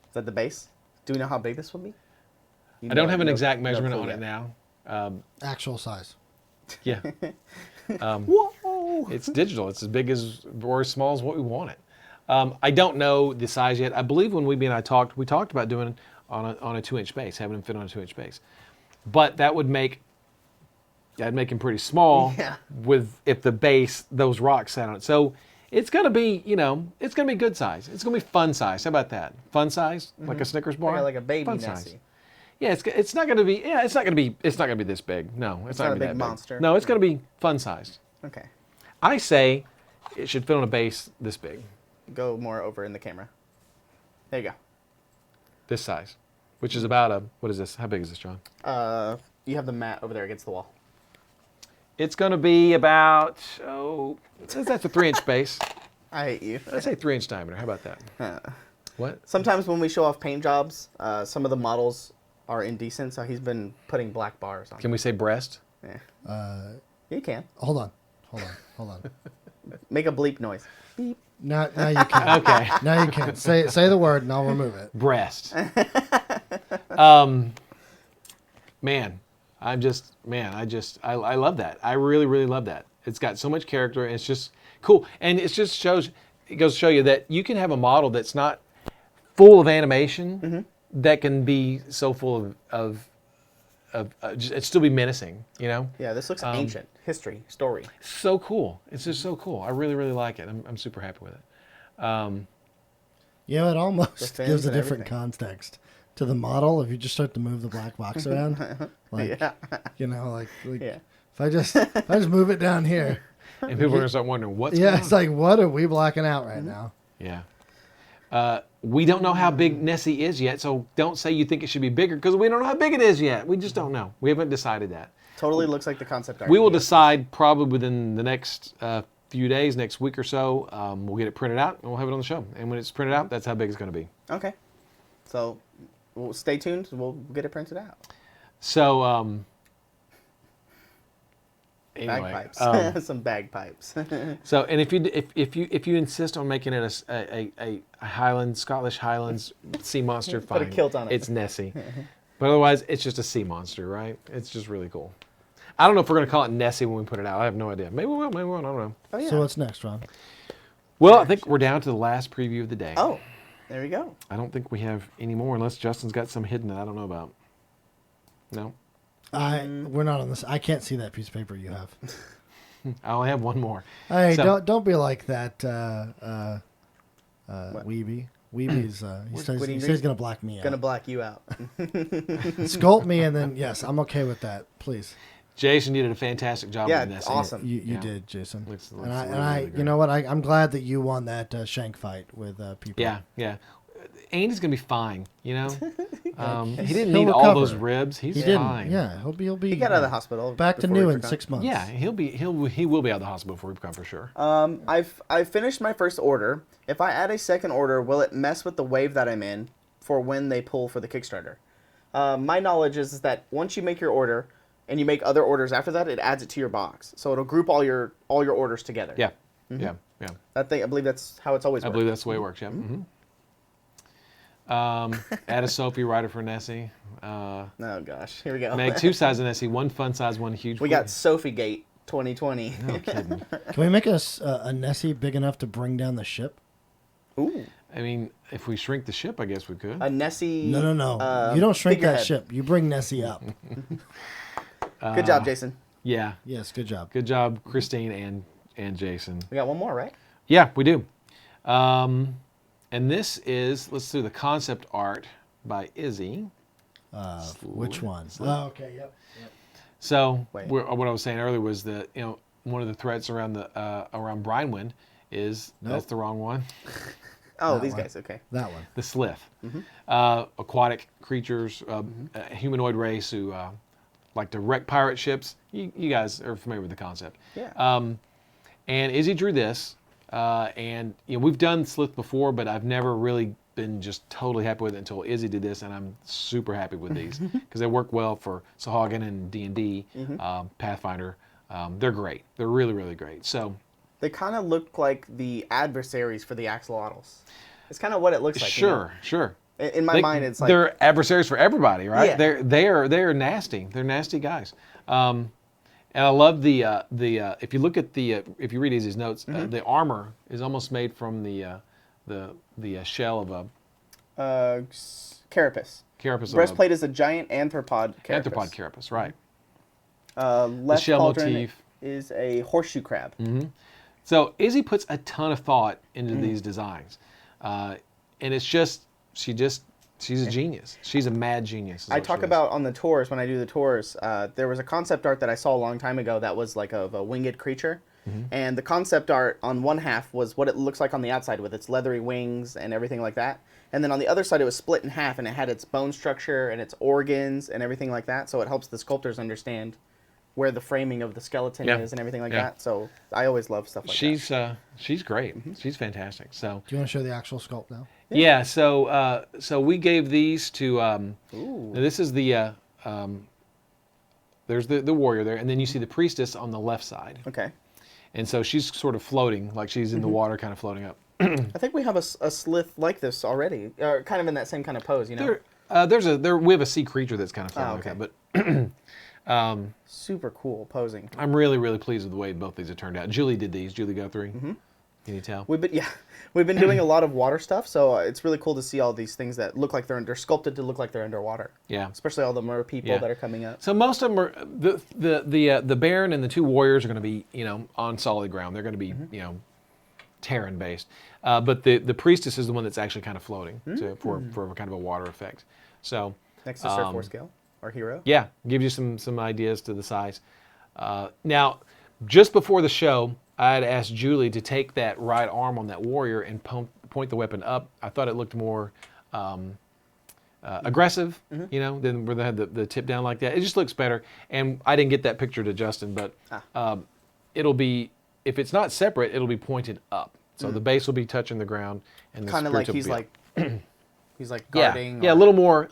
Is that the base? Do we know how big this will be? I don't have an exact measurement clue on yet. it now. Actual size. Yeah. Whoa! It's digital. It's as big as or as small as what we want it. I don't know the size yet. I believe when Weeby and I talked, we talked about doing it on a 2-inch base, having him fit on a 2-inch base. But that'd make him pretty small. Yeah. If the base, those rocks sat on it. So it's gonna be, it's gonna be good size. It's gonna be fun size. How about that? Fun size, like a Snickers bar. Like a baby fun Nessie. size. Yeah, it's not gonna be. Yeah, it's not gonna be this big. No, it's not gonna a be big that monster. big. No, it's gonna be fun sized. Okay. I say it should fit on a base this big, Go more over in the camera. There you this size, which is about what is this? How big is this, John? go. You have the mat over there against the wall. It's gonna be about that's a 3-inch base. I hate you. Let's say 3-inch diameter. How about that? What? Sometimes when we show off paint jobs, some of the models are indecent, so he's been putting black bars on. Can we say breast? Yeah. You can. Hold on. Make a bleep noise. Beep. Now you can. Okay. Now you can. Say the word and I'll remove it. Breast. Man, I love that. I really, really love that. It's got so much character, and it's just cool. And it just goes to show you that you can have a model that's not full of animation that can be so full of it still be menacing, Yeah, this looks ancient. History, story. So cool. It's just so cool. I really, really like it. I'm super happy with it. It almost fins gives a and different everything. context to the model if you just start to move the black box around. Like, Yeah. if I just move it down here. And people are gonna start wondering what's going Yeah, on. it's like, what are we blacking out right now? Yeah. We don't know how big Nessie is yet, so don't say you think it should be bigger because we don't know how big it is yet. We just don't know. We haven't decided that. Totally looks like the concept art. We will decide probably within the next few days, next week or so, we'll get it printed out and we'll have it on the show. And when it's printed out, that's how big it's going to be. Okay. So, stay tuned. We'll get it printed out. So, anyway, Bagpipes. Some bagpipes. so, and if you insist on making it a Highland, Scottish Highlands sea monster, Put a fine. kilt on it. It's Nessie. But otherwise, it's just a sea monster, right? It's just really cool. I don't know if we're going to call it Nessie when we put it out. I have no idea. Maybe we will, maybe we won't. I don't know. Oh, yeah. So what's next, Ron? Well, I think we're down to the last preview of the day. Oh, there we go. I don't think we have any more unless Justin's got some hidden that I don't know about. No? We're not on this. I can't see that piece of paper you have. I only have one more. Hey, So- don't be like that, Weeby. Weeby's he says what do you he's think? gonna black me out. Gonna black you out. Sculpt me, and then yes, I'm okay with that. Please. Jason, you did a fantastic job Yeah, with Nessie. awesome. You Yeah. did, Jason. Looks and really, I really you know what? I'm glad that you won that shank fight with people. Yeah, yeah. Andy's going to be fine, you know? He didn't He'll need all those recover. ribs. He's He didn't. fine. Yeah, he'll be. He got out of the hospital. Back to before new in Reapercon. 6 months. Yeah, he will be out of the hospital before Reapercon for sure. I've finished my first order. If I add a second order, will it mess with the wave that I'm in for when they pull for the Kickstarter? My knowledge is that once you make your order and you make other orders after that, it adds it to your box. So it'll group all your orders together. Yeah, yeah. I believe that's how it's always I worked. believe that's the way it works, yeah. Add a Sophie writer for Nessie. Oh gosh, here we go. Make 2 sizes of Nessie, 1 fun size, 1 huge. We got Sophie Gate 2020. No kidding. Can we make a Nessie big enough to bring down the ship? Ooh, I mean, if we shrink the ship, I guess we could. a Nessie. No. You don't shrink that figurehead. ship. You bring Nessie up. Good job, Jason. Yeah. Yes, good job. Good job, Christine and Jason. We got one more, right? Yeah, we do. And this is, let's do the concept art by Izzy. Which one? Oh, okay. Yep. So Wait. what I was saying earlier was that one of the threats around the around Brine Wind is that's the wrong one. Oh, That these one. guys. Okay. That one. The Slith, aquatic creatures, a humanoid race who like to wreck pirate ships. You guys are familiar with the concept. Yeah. And Izzy drew this, and we've done Slith before, but I've never really been just totally happy with it until Izzy did this, and I'm super happy with these because they work well for Sahagin and D&D, Pathfinder. They're great. They're really, really great. So They kind of look like the adversaries for the Axolotls. It's kind of what it looks like. sure. In my mind, it's like they're adversaries for everybody, right? Yeah. They're nasty. They're nasty guys. And I love the if you look at if you read Izzy's notes, the armor is almost made from the shell of a carapace. carapace. Breastplate is a giant arthropod carapace. Arthropod carapace, right? Left shell cauldron motif. is a horseshoe crab. So Izzy puts a ton of thought into these designs, and it's just she's a genius. She's a mad genius. is I what talk she is. about on the tours, when I do the tours, there was a concept art that I saw a long time ago that was like of a winged creature. And the concept art on one half was what it looks like on the outside with its leathery wings and everything like that. And then on the other side, it was split in half and it had its bone structure and its organs and everything like that. So it helps the sculptors understand where the framing of the skeleton Yeah. is and everything like Yeah. that. So I always love stuff like that. She's great. She's fantastic. So Do you want to show the actual sculpt now? yeah. So we gave these to. Ooh. Now this is the. There's the warrior there, and then you see the priestess on the left side, Okay. and so she's sort of floating, like she's in the water, kind of floating up. I think we have a slith like this already, or kind of in that same kind of pose, you know? We have a sea creature that's kind of floating okay. like that, but Super cool posing. I'm really, really pleased with the way both these have turned out. Julie did these. Julie Guthrie. Can you tell? We've been doing a lot of water stuff, so it's really cool to see all these things that look like they're sculpted to look like they're underwater. Yeah. Especially all the mer people Yeah. that are coming up. So most of them are the Baron and the 2 warriors are going to be on solid ground. They're going to be Terran based, but the priestess is the one that's actually kind of floating for kind of a water effect. So Next to Sir Forescale, our hero. yeah, gives you some ideas to the size. Now, just before the show, I had asked Julie to take that right arm on that warrior and point the weapon up. I thought it looked more aggressive, than where they had the tip down like that. It just looks better. And I didn't get that picture to Justin, but it'll be if it's not separate, it'll be pointed up. So the base will be touching the ground, and the Kind of spear like tip will he's be up. like he's like guarding. Yeah, a little more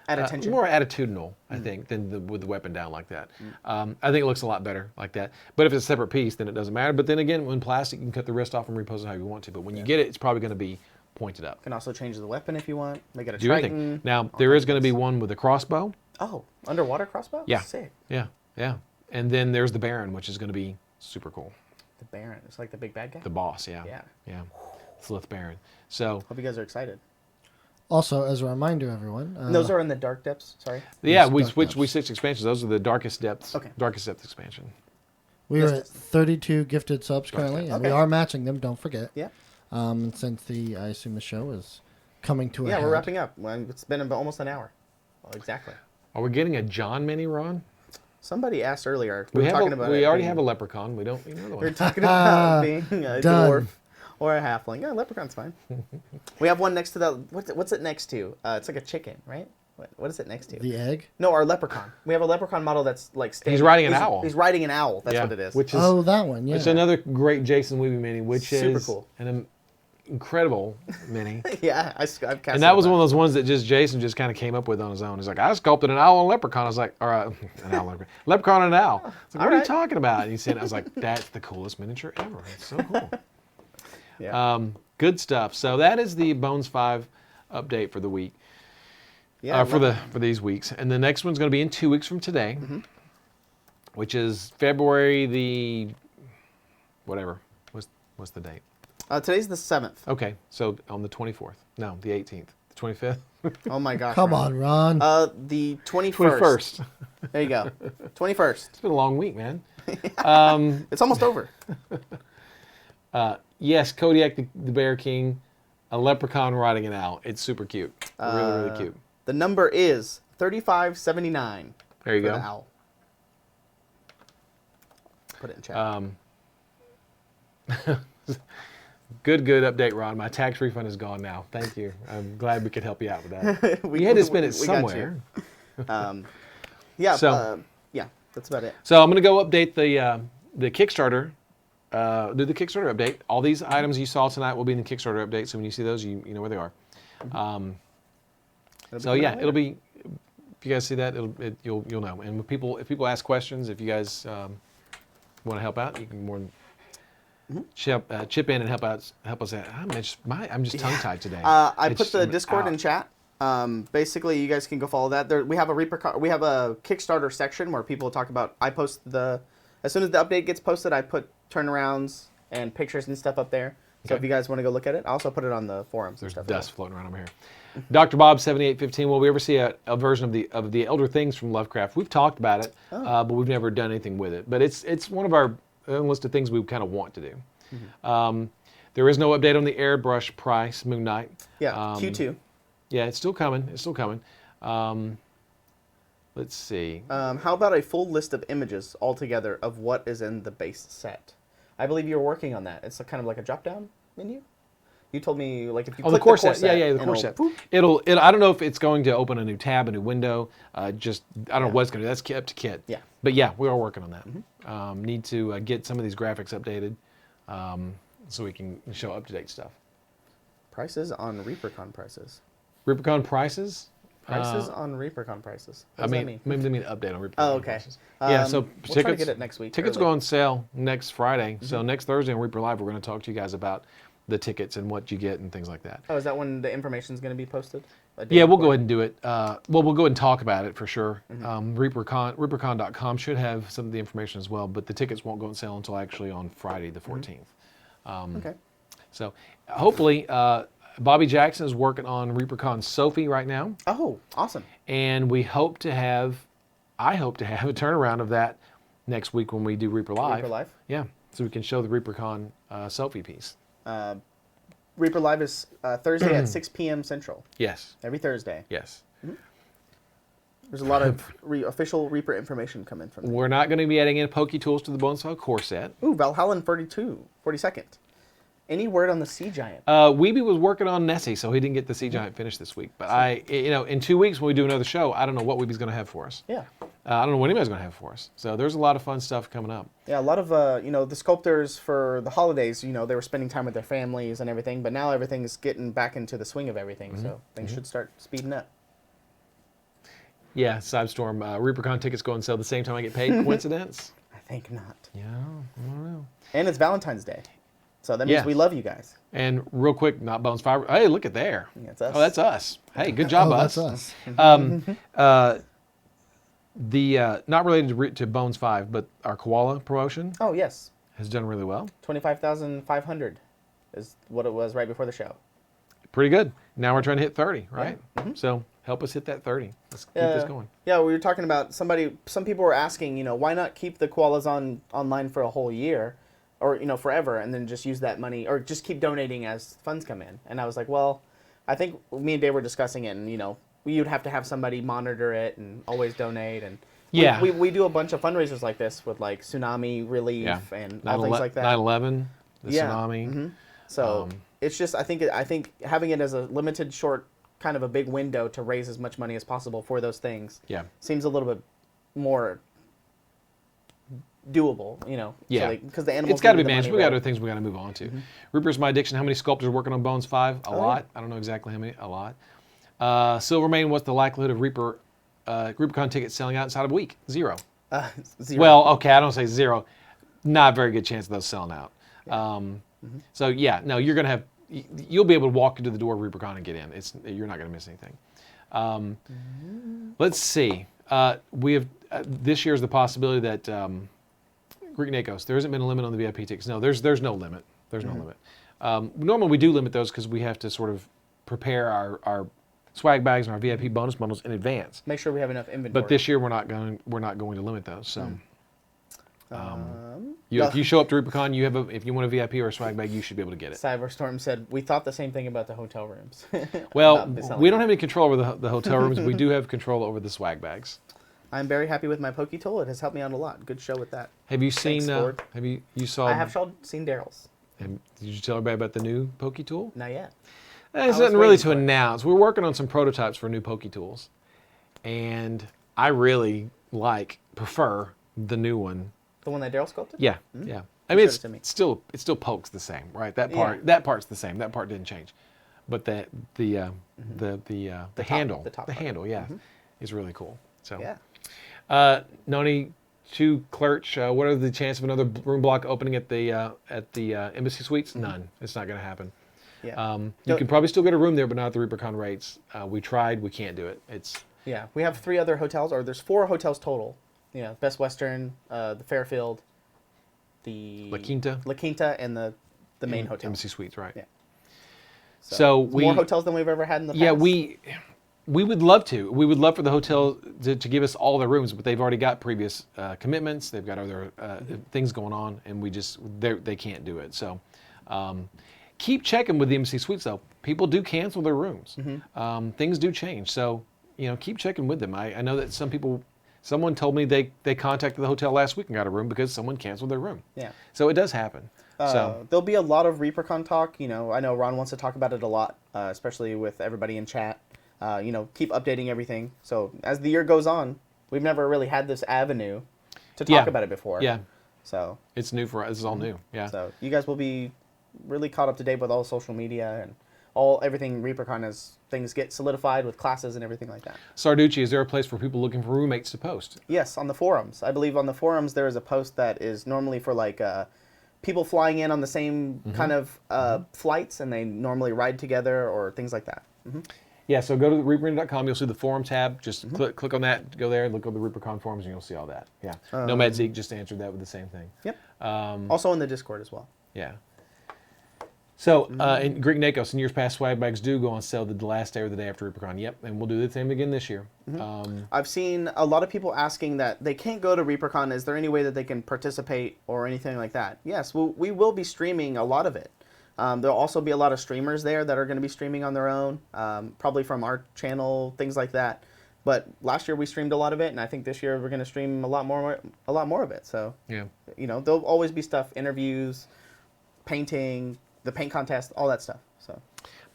At attention? more attitudinal, I think, than with the weapon down like that. I think it looks a lot better like that. But if it's a separate piece, then it doesn't matter. But then again, when plastic, you can cut the wrist off and repose it how you want to. But when you get it, it's probably going to be pointed up. Can also change the weapon if you want. Make it a Do Triton. anything. Now there is going to be one with a crossbow. Oh, underwater crossbow? Yeah. Sick. Yeah. And then there's the Baron, which is going to be super cool. The Baron. It's like the big bad guy? The boss, yeah. Yeah. Slith Baron. So Hope you guys are excited. Also, as a reminder, everyone. Those are in the dark depths. Sorry. yeah, Yes, we dark switched depths. expansions. Those are the darkest depths. Okay. Darkest depth expansion. We are at 32 gifted subs currently, and we Okay. are matching them. Don't forget. Yeah. And since I assume the show is coming to a Yeah, head. we're wrapping up. Well, it's been about almost an hour. Well, exactly. Are we getting a John mini, Ron? Somebody asked earlier. We were have talking a, about we it already being- have a leprechaun. We don't need another We were one. talking about being a Done. dwarf or a halfling. Yeah, leprechaun's fine. We have one next to the. What's it next to? It's like a chicken, right? What is it next to? The egg. No, our leprechaun. We have a leprechaun model that's like standing. He's riding an owl. He's riding an owl. That's Yeah, what it is. Which is Oh, that one. Yeah. it's another great Jason Weeby mini, which Super is cool. an incredible mini. Yeah, I've cast And that was one of those ones that Jason just kind of came up with on his own. He's like, I sculpted an owl and a leprechaun. I was like, all right, an owl, leprechaun and an owl. I was like, what are you Alright. talking about? And he said, I was like, that's the coolest miniature ever. It's so cool. Yeah. Good stuff. So that is the Bones 5 update for the week. Yeah. For these weeks, and the next one's going to be in 2 weeks from today, which is February the whatever. What's the date? Today's the 7th. Okay, so on the 24th. No, the 18th, the 25th, Oh my gosh. Come Ron. on, Ron. The 21st. 21st. There you go. 21st. It's been a long week, man. It's almost over. Yes, Kodiak the Bear King, a leprechaun riding an owl. It's super cute. Really cute. The number is 3579. There you for go. The owl. Put it in chat. Good update, Ron. My tax refund is gone now. Thank you. I'm glad we could help you out with that. We- You had to spend it we got you. somewhere. Yeah. so- Yeah, that's about it. So I'm going to go update the Kickstarter. Do the Kickstarter update. All these items you saw tonight will be in the Kickstarter update. So when you see those, you know where they are. So yeah, it'll be. If you guys see that, you'll know. And if people ask questions, if you guys want to help out, you can more than chip in and help us out. I'm just tongue tied today. I put the Discord in chat. Basically, you guys can go follow that. We have a Kickstarter section where people talk about. I post as soon as the update gets posted, I put turnarounds and pictures and stuff up there. So if you guys want to go look at it, I also put it on the forums. There's and stuff. dust floating around over here. Dr. Bob 7815. Will we ever see a version of the Elder Things from Lovecraft? We've talked about it, but we've never done anything with it. But it's one of our list of things we kind of want to do. There is no update on the airbrush price, Moon Knight. Yeah, Q2. Yeah, it's still coming. Let's see. How about a full list of images altogether of what is in the base set? I believe you're working on that. It's kind of like a drop-down menu. You told me like if you click The core set. the core set, Yeah, the core set. boop. It'll. I don't know if it's going to open a new tab, a new window. I don't know what it's going to do. That's up to Kit. Yeah. But yeah, we are working on that. Need to get some of these graphics updated, so we can show up-to-date stuff. Prices on ReaperCon prices. ReaperCon prices. Prices on ReaperCon prices. What I does mean, that mean? maybe they mean an update on ReaperCon Oh, okay. prices. Yeah. So We'll try tickets. to get it next week. Tickets early. go on sale next Friday. So next Thursday on Reaper Live, we're going to talk to you guys about the tickets and what you get and things like that. Oh, is that when the information is going to be posted? Yeah, we'll go ahead and do it. We'll go ahead and talk about it for sure. ReaperCon.com should have some of the information as well, but the tickets won't go on sale until actually on Friday the 14th. Okay. So hopefully, Bobby Jackson is working on ReaperCon Sophie right now, Oh, awesome. and I hope to have a turnaround of that next week when we do Reaper Live. Reaper Live? Yeah, so we can show the ReaperCon Sophie piece. Reaper Live is Thursday at 6 p.m. Central. Yes, Every Thursday. yes. There's a lot of official Reaper information coming from there. We're not going to be adding in Pokey Tools to the Bonesfile core set. Ooh, Valhalla 42nd. Any word on the Sea Giant? Weeby was working on Nessie, so he didn't get the Sea Giant finished this week. But in 2 weeks when we do another show, I don't know what Weeby's going to have for us. Yeah. I don't know what anybody's going to have for us. So there's a lot of fun stuff coming up. Yeah, a lot of the sculptors for the holidays, they were spending time with their families and everything, but now everything's getting back into the swing of everything, so things should start speeding up. Yeah, Sidestorm, ReaperCon tickets go on sale the same time I get paid. Coincidence? I think not. Yeah, I don't know. And it's Valentine's Day, so that means we love you guys. And real quick, Not Bones Fiber. Hey, look at there. Yeah, it's us. Oh, that's us. Hey, good job, us. That's us. Not related to Bones 5, but our Koala promotion Oh yes, has done really well. 25,500 is what it was right before the show. Pretty good. Now we're trying to hit 30, right? So help us hit that 30. Let's keep this going. Yeah, we were talking about some people were asking, why not keep the koalas online for a whole year, or forever, and then just use that money, or just keep donating as funds come in. And I was like, well, I think me and Dave were discussing it, and you'd have to have somebody monitor it and always donate, and we do a bunch of fundraisers like this with like tsunami relief and all things like that. 9/11, the tsunami. So it's just I think having it as a limited short kind of a big window to raise as much money as possible for those things seems a little bit more doable, Yeah, because the animals. it's got to be managed. We got other things we got to move on to. Reaper's My Addiction. How many sculptors working on Bones 5? A lot. I don't know exactly how many. A lot. Silvermane. What's the likelihood of ReaperCon tickets selling out inside of a week? 0. 0. Well, okay, I don't say 0. Not a very good chance of those selling out. So yeah, no, you're gonna have. You'll be able to walk into the door of ReaperCon and get in. You're not gonna miss anything. Let's see. We have this year's the possibility that Greek Nakos. There hasn't been a limit on the VIP tickets. No, there's no limit. There's no limit. Normally we do limit those because we have to sort of prepare our swag bags and our VIP bonus bundles in advance. Make sure we have enough inventory. But this year we're not going to limit those. So if you show up to ReaperCon, if you want a VIP or a swag bag, you should be able to get it. Cyberstorm said we thought the same thing about the hotel rooms. Well, we don't have any control over the hotel rooms. We do have control over the swag bags. I'm very happy with my Poke Tool. It has helped me out a lot. Good show with that. Have you seen? Thanks, you saw? I have seen Daryl's. Did you tell everybody about the new Poke Tool? Not yet. There's nothing really to announce. We're working on some prototypes for new Poke Tools, and I really prefer the new one. The one that Daryl sculpted? Yeah, yeah. I mean, it still pokes the same, right? That part's the same. That part didn't change, but the handle, the handle, is really cool. So yeah. Noni, to Clerch, what are the chances of another room block opening at the Embassy Suites? None. It's not going to happen. Yeah. You can probably still get a room there, but not at the ReaperCon rates. We tried. We can't do it. We have 3 other hotels, or there's 4 hotels total. Best Western, the Fairfield, the La Quinta, and the main hotel. Embassy Suites, right? Yeah. So more hotels than we've ever had in the past. Yeah, we would love to. We would love for the hotel to give us all their rooms, but they've already got previous commitments. They've got other things going on, and they can't do it. So keep checking with the Embassy Suites, though. People do cancel their rooms. Things do change. So keep checking with them. I know that someone told me they contacted the hotel last week and got a room because someone canceled their room. Yeah. So it does happen. There'll be a lot of ReaperCon talk. I know Ron wants to talk about it a lot, especially with everybody in chat. Keep updating everything. So as the year goes on, we've never really had this avenue to talk about it before. Yeah. So it's new for us. This is all new. Yeah. So you guys will be really caught up to date with all social media and everything ReaperCon as things get solidified with classes and everything like that. Sarducci, is there a place for people looking for roommates to post? Yes, on the forums. I believe on the forums there is a post that is normally for people flying in on the same kind of flights, and they normally ride together or things like that. Yeah, so go to reaperlive.com. You'll see the forum tab. Just click on that, go there, look at the ReaperCon forums, and you'll see all that. Yeah. Nomad Zeke just answered that with the same thing. Yep. Also in the Discord as well. Yeah. So, in Greek Nakos, in years past, swag bags do go on sale the last day or the day after ReaperCon. Yep, and we'll do the same again this year. I've seen a lot of people asking that they can't go to ReaperCon. Is there any way that they can participate or anything like that? Yes, we will be streaming a lot of it. There'll also be a lot of streamers there that are going to be streaming on their own, probably from our channel, things like that. But last year we streamed a lot of it, and I think this year we're going to stream a lot more of it. So, yeah, there'll always be stuff, interviews, painting, the paint contest, all that stuff. So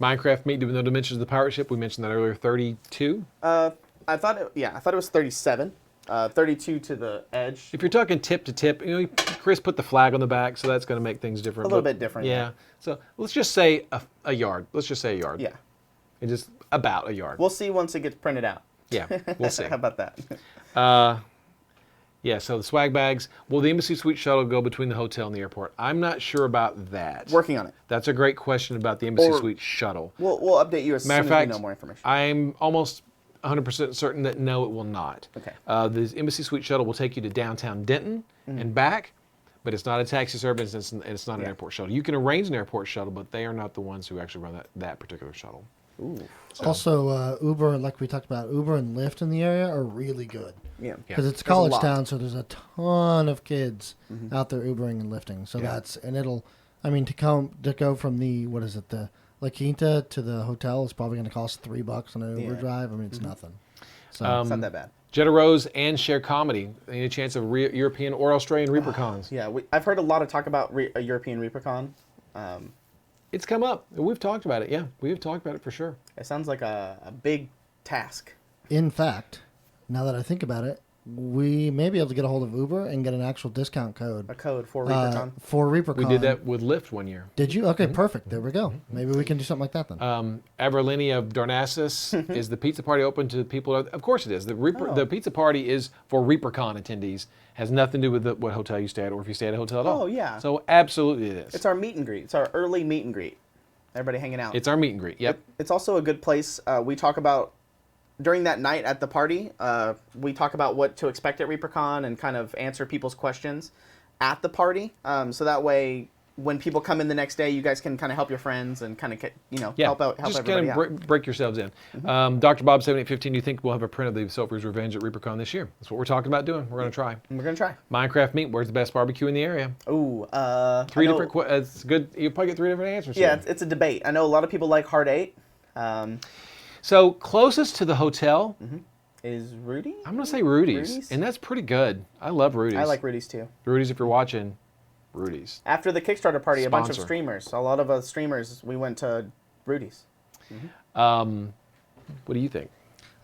Minecraft meet with no dimensions of the pirate ship. We mentioned that earlier. 32. I thought it was 37. 32 to the edge. If you're talking tip to tip, Chris put the flag on the back, so that's going to make things different. A little bit different. Yeah. So let's just say a yard. Let's just say a yard. Yeah. And just about a yard. We'll see once it gets printed out. Yeah, we'll see. How about that? Yeah, so the swag bags. Will the Embassy Suite shuttle go between the hotel and the airport? I'm not sure about that. Working on it. That's a great question about the Embassy Suite shuttle. We'll update you as soon as we know more information. I'm almost 100% certain that no, it will not. Okay. The Embassy Suite shuttle will take you to downtown Denton and back, but it's not a taxi service and it's not an airport shuttle. You can arrange an airport shuttle, but they are not the ones who actually run that particular shuttle. Ooh. Also, Uber, like we talked about, Uber and Lyft in the area are really good. Yeah. Because it's a There's a college lot. town, so there's a ton of kids out there Ubering and lifting. So to go from the La Quinta to the hotel is probably going to cost $3 on an Uber drive. I mean, it's nothing. So It's not that bad. Jetta Rose and Share Comedy. Any chance of European or Australian ReaperCons? Yeah, I've heard a lot of talk about a European ReaperCon. It's come up. We've talked about it. Yeah, we've talked about it for sure. It sounds like a big task. in fact, now that I think about it, we may be able to get a hold of Uber and get an actual discount code. A code for ReaperCon. For ReaperCon. We did that with Lyft one year. Did you? Okay, perfect. There we go. Maybe we can do something like that then. Averlini of Darnassus, is the pizza party open to people? Of course it is. The pizza party is for ReaperCon attendees. Has nothing to do with what hotel you stay at or if you stay at a hotel at all. Oh, yeah. So absolutely it is. It's our meet and greet. It's our early meet and greet. Everybody hanging out. It's our meet and greet. Yep. It's also a good place. We talk about, during that night at the party, we talk about what to expect at ReaperCon and kind of answer people's questions at the party. So that way, when people come in the next day, you guys can kind of help your friends and kind of, help Just everybody kind out. of break yourselves in. Dr. Bob 7815, do you think we'll have a print of the Sulphur's Revenge at ReaperCon this year? That's what we're talking about doing. We're going to try. We're going to try. Minecraft meat, where's the best barbecue in the area? Ooh, Three different, it's good. You'll probably get 3 different answers Yeah, here. it's a debate. I know a lot of people like Hard 8. So closest to the hotel, Is Rudy? I'm going to say Rudy's. Rudy's? And that's pretty good. I love Rudy's. I like Rudy's too. Rudy's, if you're watching, Rudy's. After the Kickstarter party, a bunch of Sponsor. streamers, a lot of us streamers, we went to Rudy's. What do you think?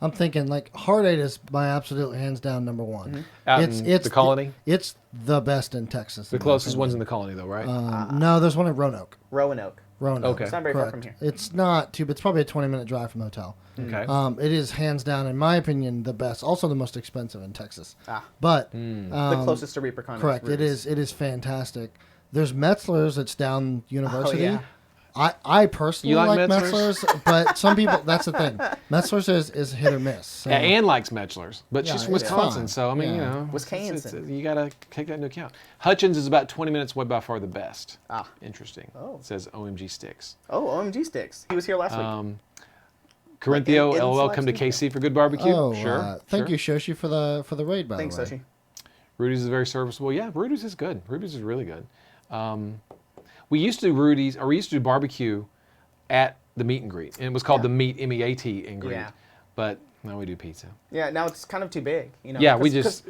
I'm thinking like Hard 8 is my absolute hands down number one. Out in the colony? It's the best in Texas. The closest one's in the colony, though, right? No, there's one in Roanoke. Roanoke. Roanoke. Okay. It's not very far Correct. from here. It's not too, but it's probably a 20-minute drive from the hotel. Okay. It is hands down, in my opinion, the best. Also the most expensive in Texas. Ah. But The closest to ReaperCon. correct. Is It is fantastic. There's Metzler's. It's down University. yeah. I personally You like Metzler's, but some people, that's the thing. Metzler's is hit or miss. So. Yeah, Ann likes Metzler's, but she's from it's Wisconsin, fine. so I mean, Yeah. Wisconsin. you got to take that into account. Hutchins is about 20 minutes away, by far the best. Ah. Interesting. Oh. It says OMG Sticks. Oh, OMG Sticks. He was here last week. Corinthio, in LOL, Select come to Studio. KC for good barbecue. Oh, Sure. thank sure. you, Shoshi, for the raid. By Thanks, the way, Soshi. Rudy's is very serviceable. Yeah, Rudy's is good. Rudy's is really good. We used to do Rudy's, or we used to do barbecue at the meet and greet, and it was called the meet MEAT and greet. Yeah. But now we do pizza. Yeah, now it's kind of too big. Yeah, we just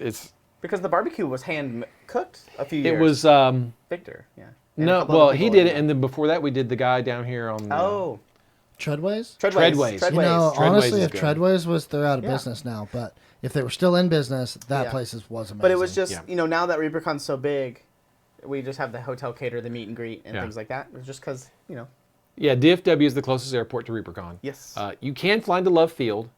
because the barbecue was hand cooked a few years. it was Victor. Yeah. And a no, couple well other he people did in it, there. and then before that we did the guy down here on. Oh, Treadways. Treadways. Treadways. You know, Treadways honestly, is if good. Treadways was, they're out of Yeah. business now. But if they were still in business, that Yeah. place was amazing. But it was just Yeah. now that ReaperCon's so big, we just have the hotel cater the meet and greet and Yeah. things like that. It was just because Yeah, DFW is the closest airport to ReaperCon. Yes. You can fly into Love Field,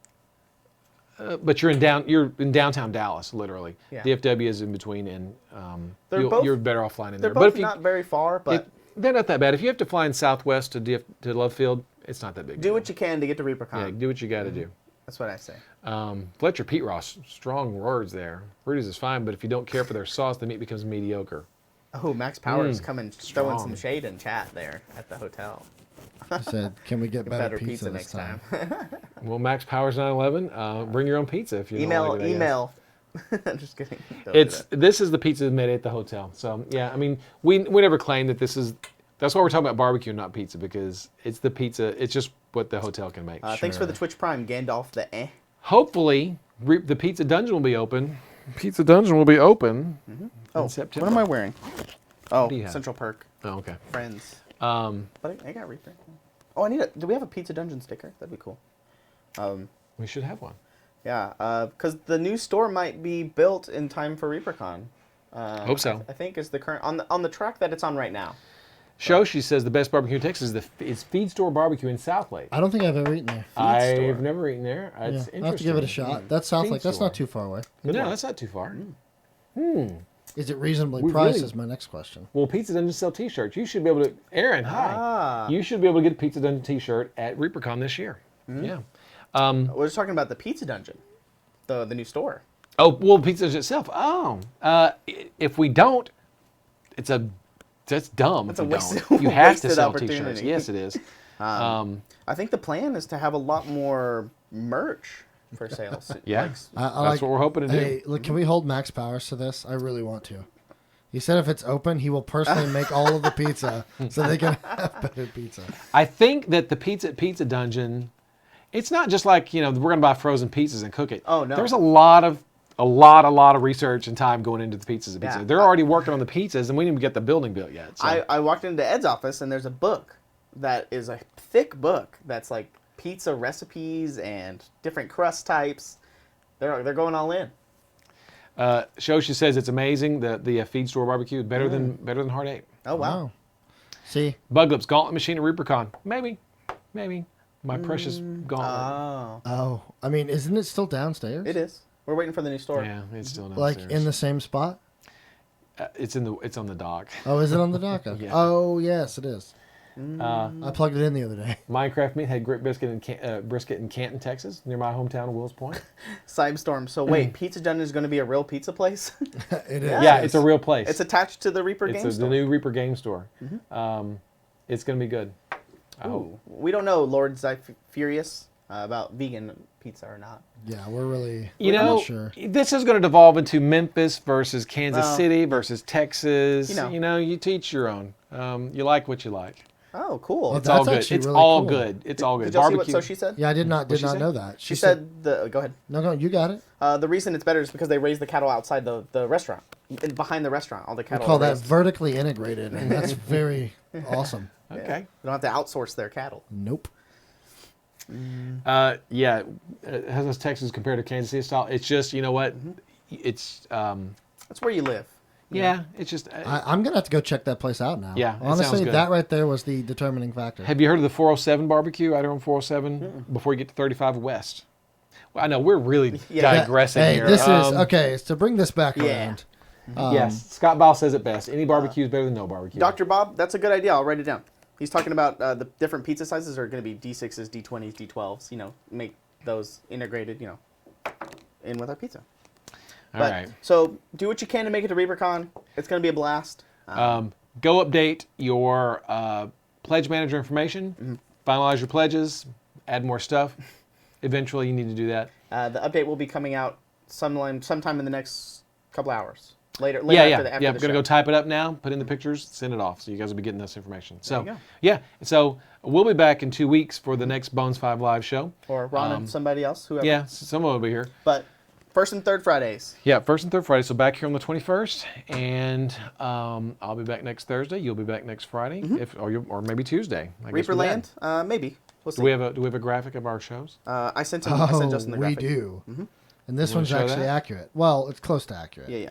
but you're in downtown Dallas, literally. Yeah. DFW is in between, and They're both- you're better off flying in they're there. both But if you, not very far, but they're not that bad. If you have to fly in Southwest to Love Field, it's not that big. do what you can to get to ReaperCon. Yeah, do what you got to do. That's what I say. Fletcher Pete Ross, strong words there. Rudy's is fine, but if you don't care for their sauce, the meat becomes mediocre. Oh, Max Powers coming throwing strong. some shade in chat there at the hotel. I said, can we get better, Better pizza this next time? time. Well, Max Powers 911, bring your own pizza if you don't like it, I guess. email. I'm just kidding. Don't do that. This is the pizza made at the hotel. So yeah, I mean, we never claim that this is. That's why we're talking about barbecue, not pizza, because it's the pizza. It's just what the hotel can make. Thanks for the Twitch Prime, Gandalf the eh. Hopefully, the pizza dungeon will be open. Pizza dungeon will be open Oh, in September. what am I wearing? Oh, do you have? Central Perk. Oh, okay. Friends. But I got Reaper. Oh, do we have a Pizza Dungeon sticker? That'd be cool. We should have one. Yeah, because the new store might be built in time for ReaperCon. Hope so. I think is the current on the track that it's on right now. She says the best barbecue in Texas is Feed Store Barbecue in South Lake. I don't think I've ever eaten there. I've never eaten there. It's Yeah, interesting. I'll have to give it a shot. That's South Feed Lake. That's store. not too far away. No, that's not too far. Is it reasonably We priced? really- Is my next question. Well, Pizza Dungeon sell T-shirts. You should be able to. Aaron, hi. You should be able to get a Pizza Dungeon T-shirt at ReaperCon this year. Yeah. We're just talking about the Pizza Dungeon, the new store. Oh, well, Pizza Dungeon itself. Oh, if we don't, that's dumb. That's if a we wasted- don't. You have to wasted sell opportunity. T-shirts. Yes, it is. I think the plan is to have a lot more merch for sale. Yeah. I That's what we're hoping to do. Hey, look, can we hold Max Powers to this? I really want to. He said if it's open, he will personally make all of the pizza so they can have better pizza. I think that the Pizza Dungeon, it's not just like, we're going to buy frozen pizzas and cook it. Oh, no. There's a lot of research and time going into the pizzas and pizza. Yeah. They're already working on the pizzas, and we didn't even get the building built yet. So. I walked into Ed's office and there's a book that is a thick book that's like pizza recipes and different crust types. They're going all in. She says it's amazing. The Feed Store Barbecue is better than Hard Eight. Oh wow. See, Bug Lips Gauntlet Machine at ReaperCon. Maybe. My precious gauntlet. oh, I mean, isn't it still downstairs? It is. We're waiting for the new store. Yeah, it's still Like downstairs. in the same spot? It's on the dock. Oh, is it on the dock? Okay. Yeah. Oh, yes, it is. I plugged it in the other day. Minecraft Meat had great brisket in Canton, Texas, near my hometown of Wills Point. Storm. So wait, Pizza Dungeon is going to be a real pizza place? It is. Yeah, it's a real place. It's attached to the Reaper game the store. new Reaper game store. It's going to be good. Ooh. We don't know, Lord Furious, about vegan pizza or not. Yeah, we're really not sure. This is going to devolve into Memphis versus Kansas Well, City versus Texas. you know. You teach your own. You like what you like. Oh, cool. Well, It's all That's good. actually It's really all cool. good. It's all good. Did y'all see what Barbecue. Soshi said? Yeah, I did not What'd she say? know that. She said go ahead. No, you got it. The reason it's better is because they raise the cattle outside the restaurant, behind the restaurant. All the We cattle. call are that raised. vertically integrated, and that's very awesome. Okay. They don't have to outsource their cattle. Nope. Has Texas compared to Kansas City style? It's just, you know what? It's That's where you live. it's just. I'm gonna have to go check that place out now. Yeah, it honestly, sounds good. that right there was the determining factor. Have you heard of the 407 barbecue out here on 407 before you get to 35 West? Well, I know we're really digressing hey, here. this is okay. So to bring this back Yeah. around. Yes, Scott Ball says it best. Any barbecue is better than no barbecue. Dr. Bob, that's a good idea. I'll write it down. He's talking about the different pizza sizes are going to be D6s, D20s, D12s. Make those integrated. In with our pizza. All right. So do what you can to make it to ReaperCon. It's going to be a blast. Go update your pledge manager information. Finalize your pledges. Add more stuff. Eventually, you need to do that. The update will be coming out sometime in the next couple hours. Later Yeah. after the I'm show. gonna go type it up now. Put in the pictures. Send it off. So you guys will be getting this information. So you go. yeah. So we'll be back in 2 weeks for the next Bones 5 Live show. Or Ron and somebody else, whoever. Yeah, someone will be here. But first and third Fridays. Yeah, first and third Friday. So back here on the 21st, and I'll be back next Thursday. You'll be back next Friday, or maybe Tuesday. I guess we're there. Reaperland, maybe. We'll see. Do we have a graphic of our shows? I sent Justin the graphic. We do. And this You wanna one's show actually that? accurate. Well, it's close to accurate. Yeah.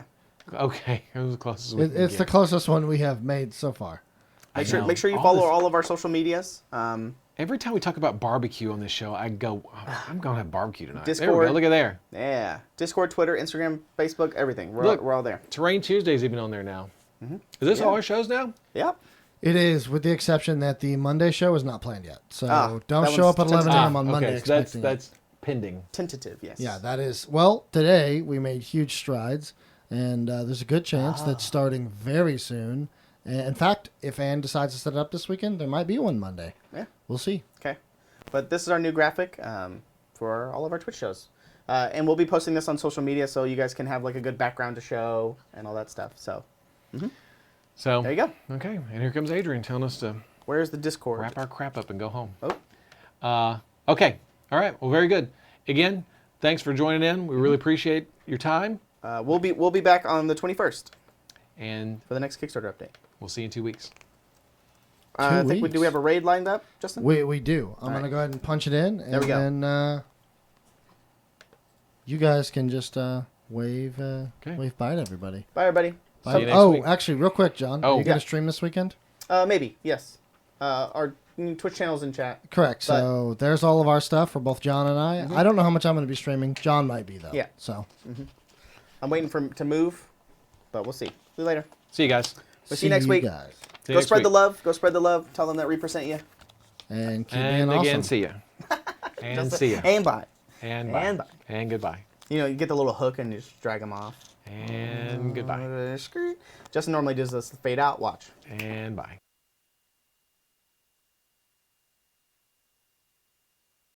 Okay, it was the closest we can It's the get. closest one we have made so far. Make know. sure you All follow this- all of our social medias. Every time we talk about barbecue on this show, I go, oh, I'm going to have barbecue tonight. There we Discord. go. Look at there. Yeah. Discord, Twitter, Instagram, Facebook, everything. We're Look. all there. Terrain Tuesday's even on there now. Is this all our shows now? Yep. It is, with the exception that the Monday show is not planned yet. So don't that show up one's at 11 a.m. on okay, Monday so expecting it. that's pending. Tentative, yes. Yeah, that is. Well, today we made huge strides, and there's a good chance that's starting very soon. And in fact, if Ann decides to set it up this weekend, there might be one Monday. Yeah. We'll see. Okay. But this is our new graphic for all of our Twitch shows. And we'll be posting this on social media so you guys can have like a good background to show and all that stuff. So So there you go. Okay, and here comes Adrian telling us to Where's the Discord? wrap our crap up and go home. Oh. Okay. All right. Well, very good. Again, thanks for joining in. We really appreciate your time, We'll be back on the 21st and for the next Kickstarter update. we'll see you in 2 weeks. I think weeks. do we have a raid lined up, Justin? We do. I'm All going to right. go ahead and punch it in. There we go. And then you guys can just wave bye to everybody. Bye, everybody. See you next Oh, week. actually, real quick, John. Oh. Are you going Yeah. to stream this weekend? Maybe, yes. Our Twitch channel's in chat. Correct. But- So there's all of our stuff for both John and I. I don't know how much I'm going to be streaming. John might be, though. Yeah. So I'm waiting to move, but we'll see. See you later. See you guys. We'll see you next week. guys. See you Go next spread week. the love. Go spread the love. Tell them that Reaper sent you. And keep And being again, awesome. see ya. And see ya. And bye. And bye. and bye. And goodbye. You know, you get the little hook and you just drag them off. And goodbye. Justin normally does this fade out. Watch. And bye.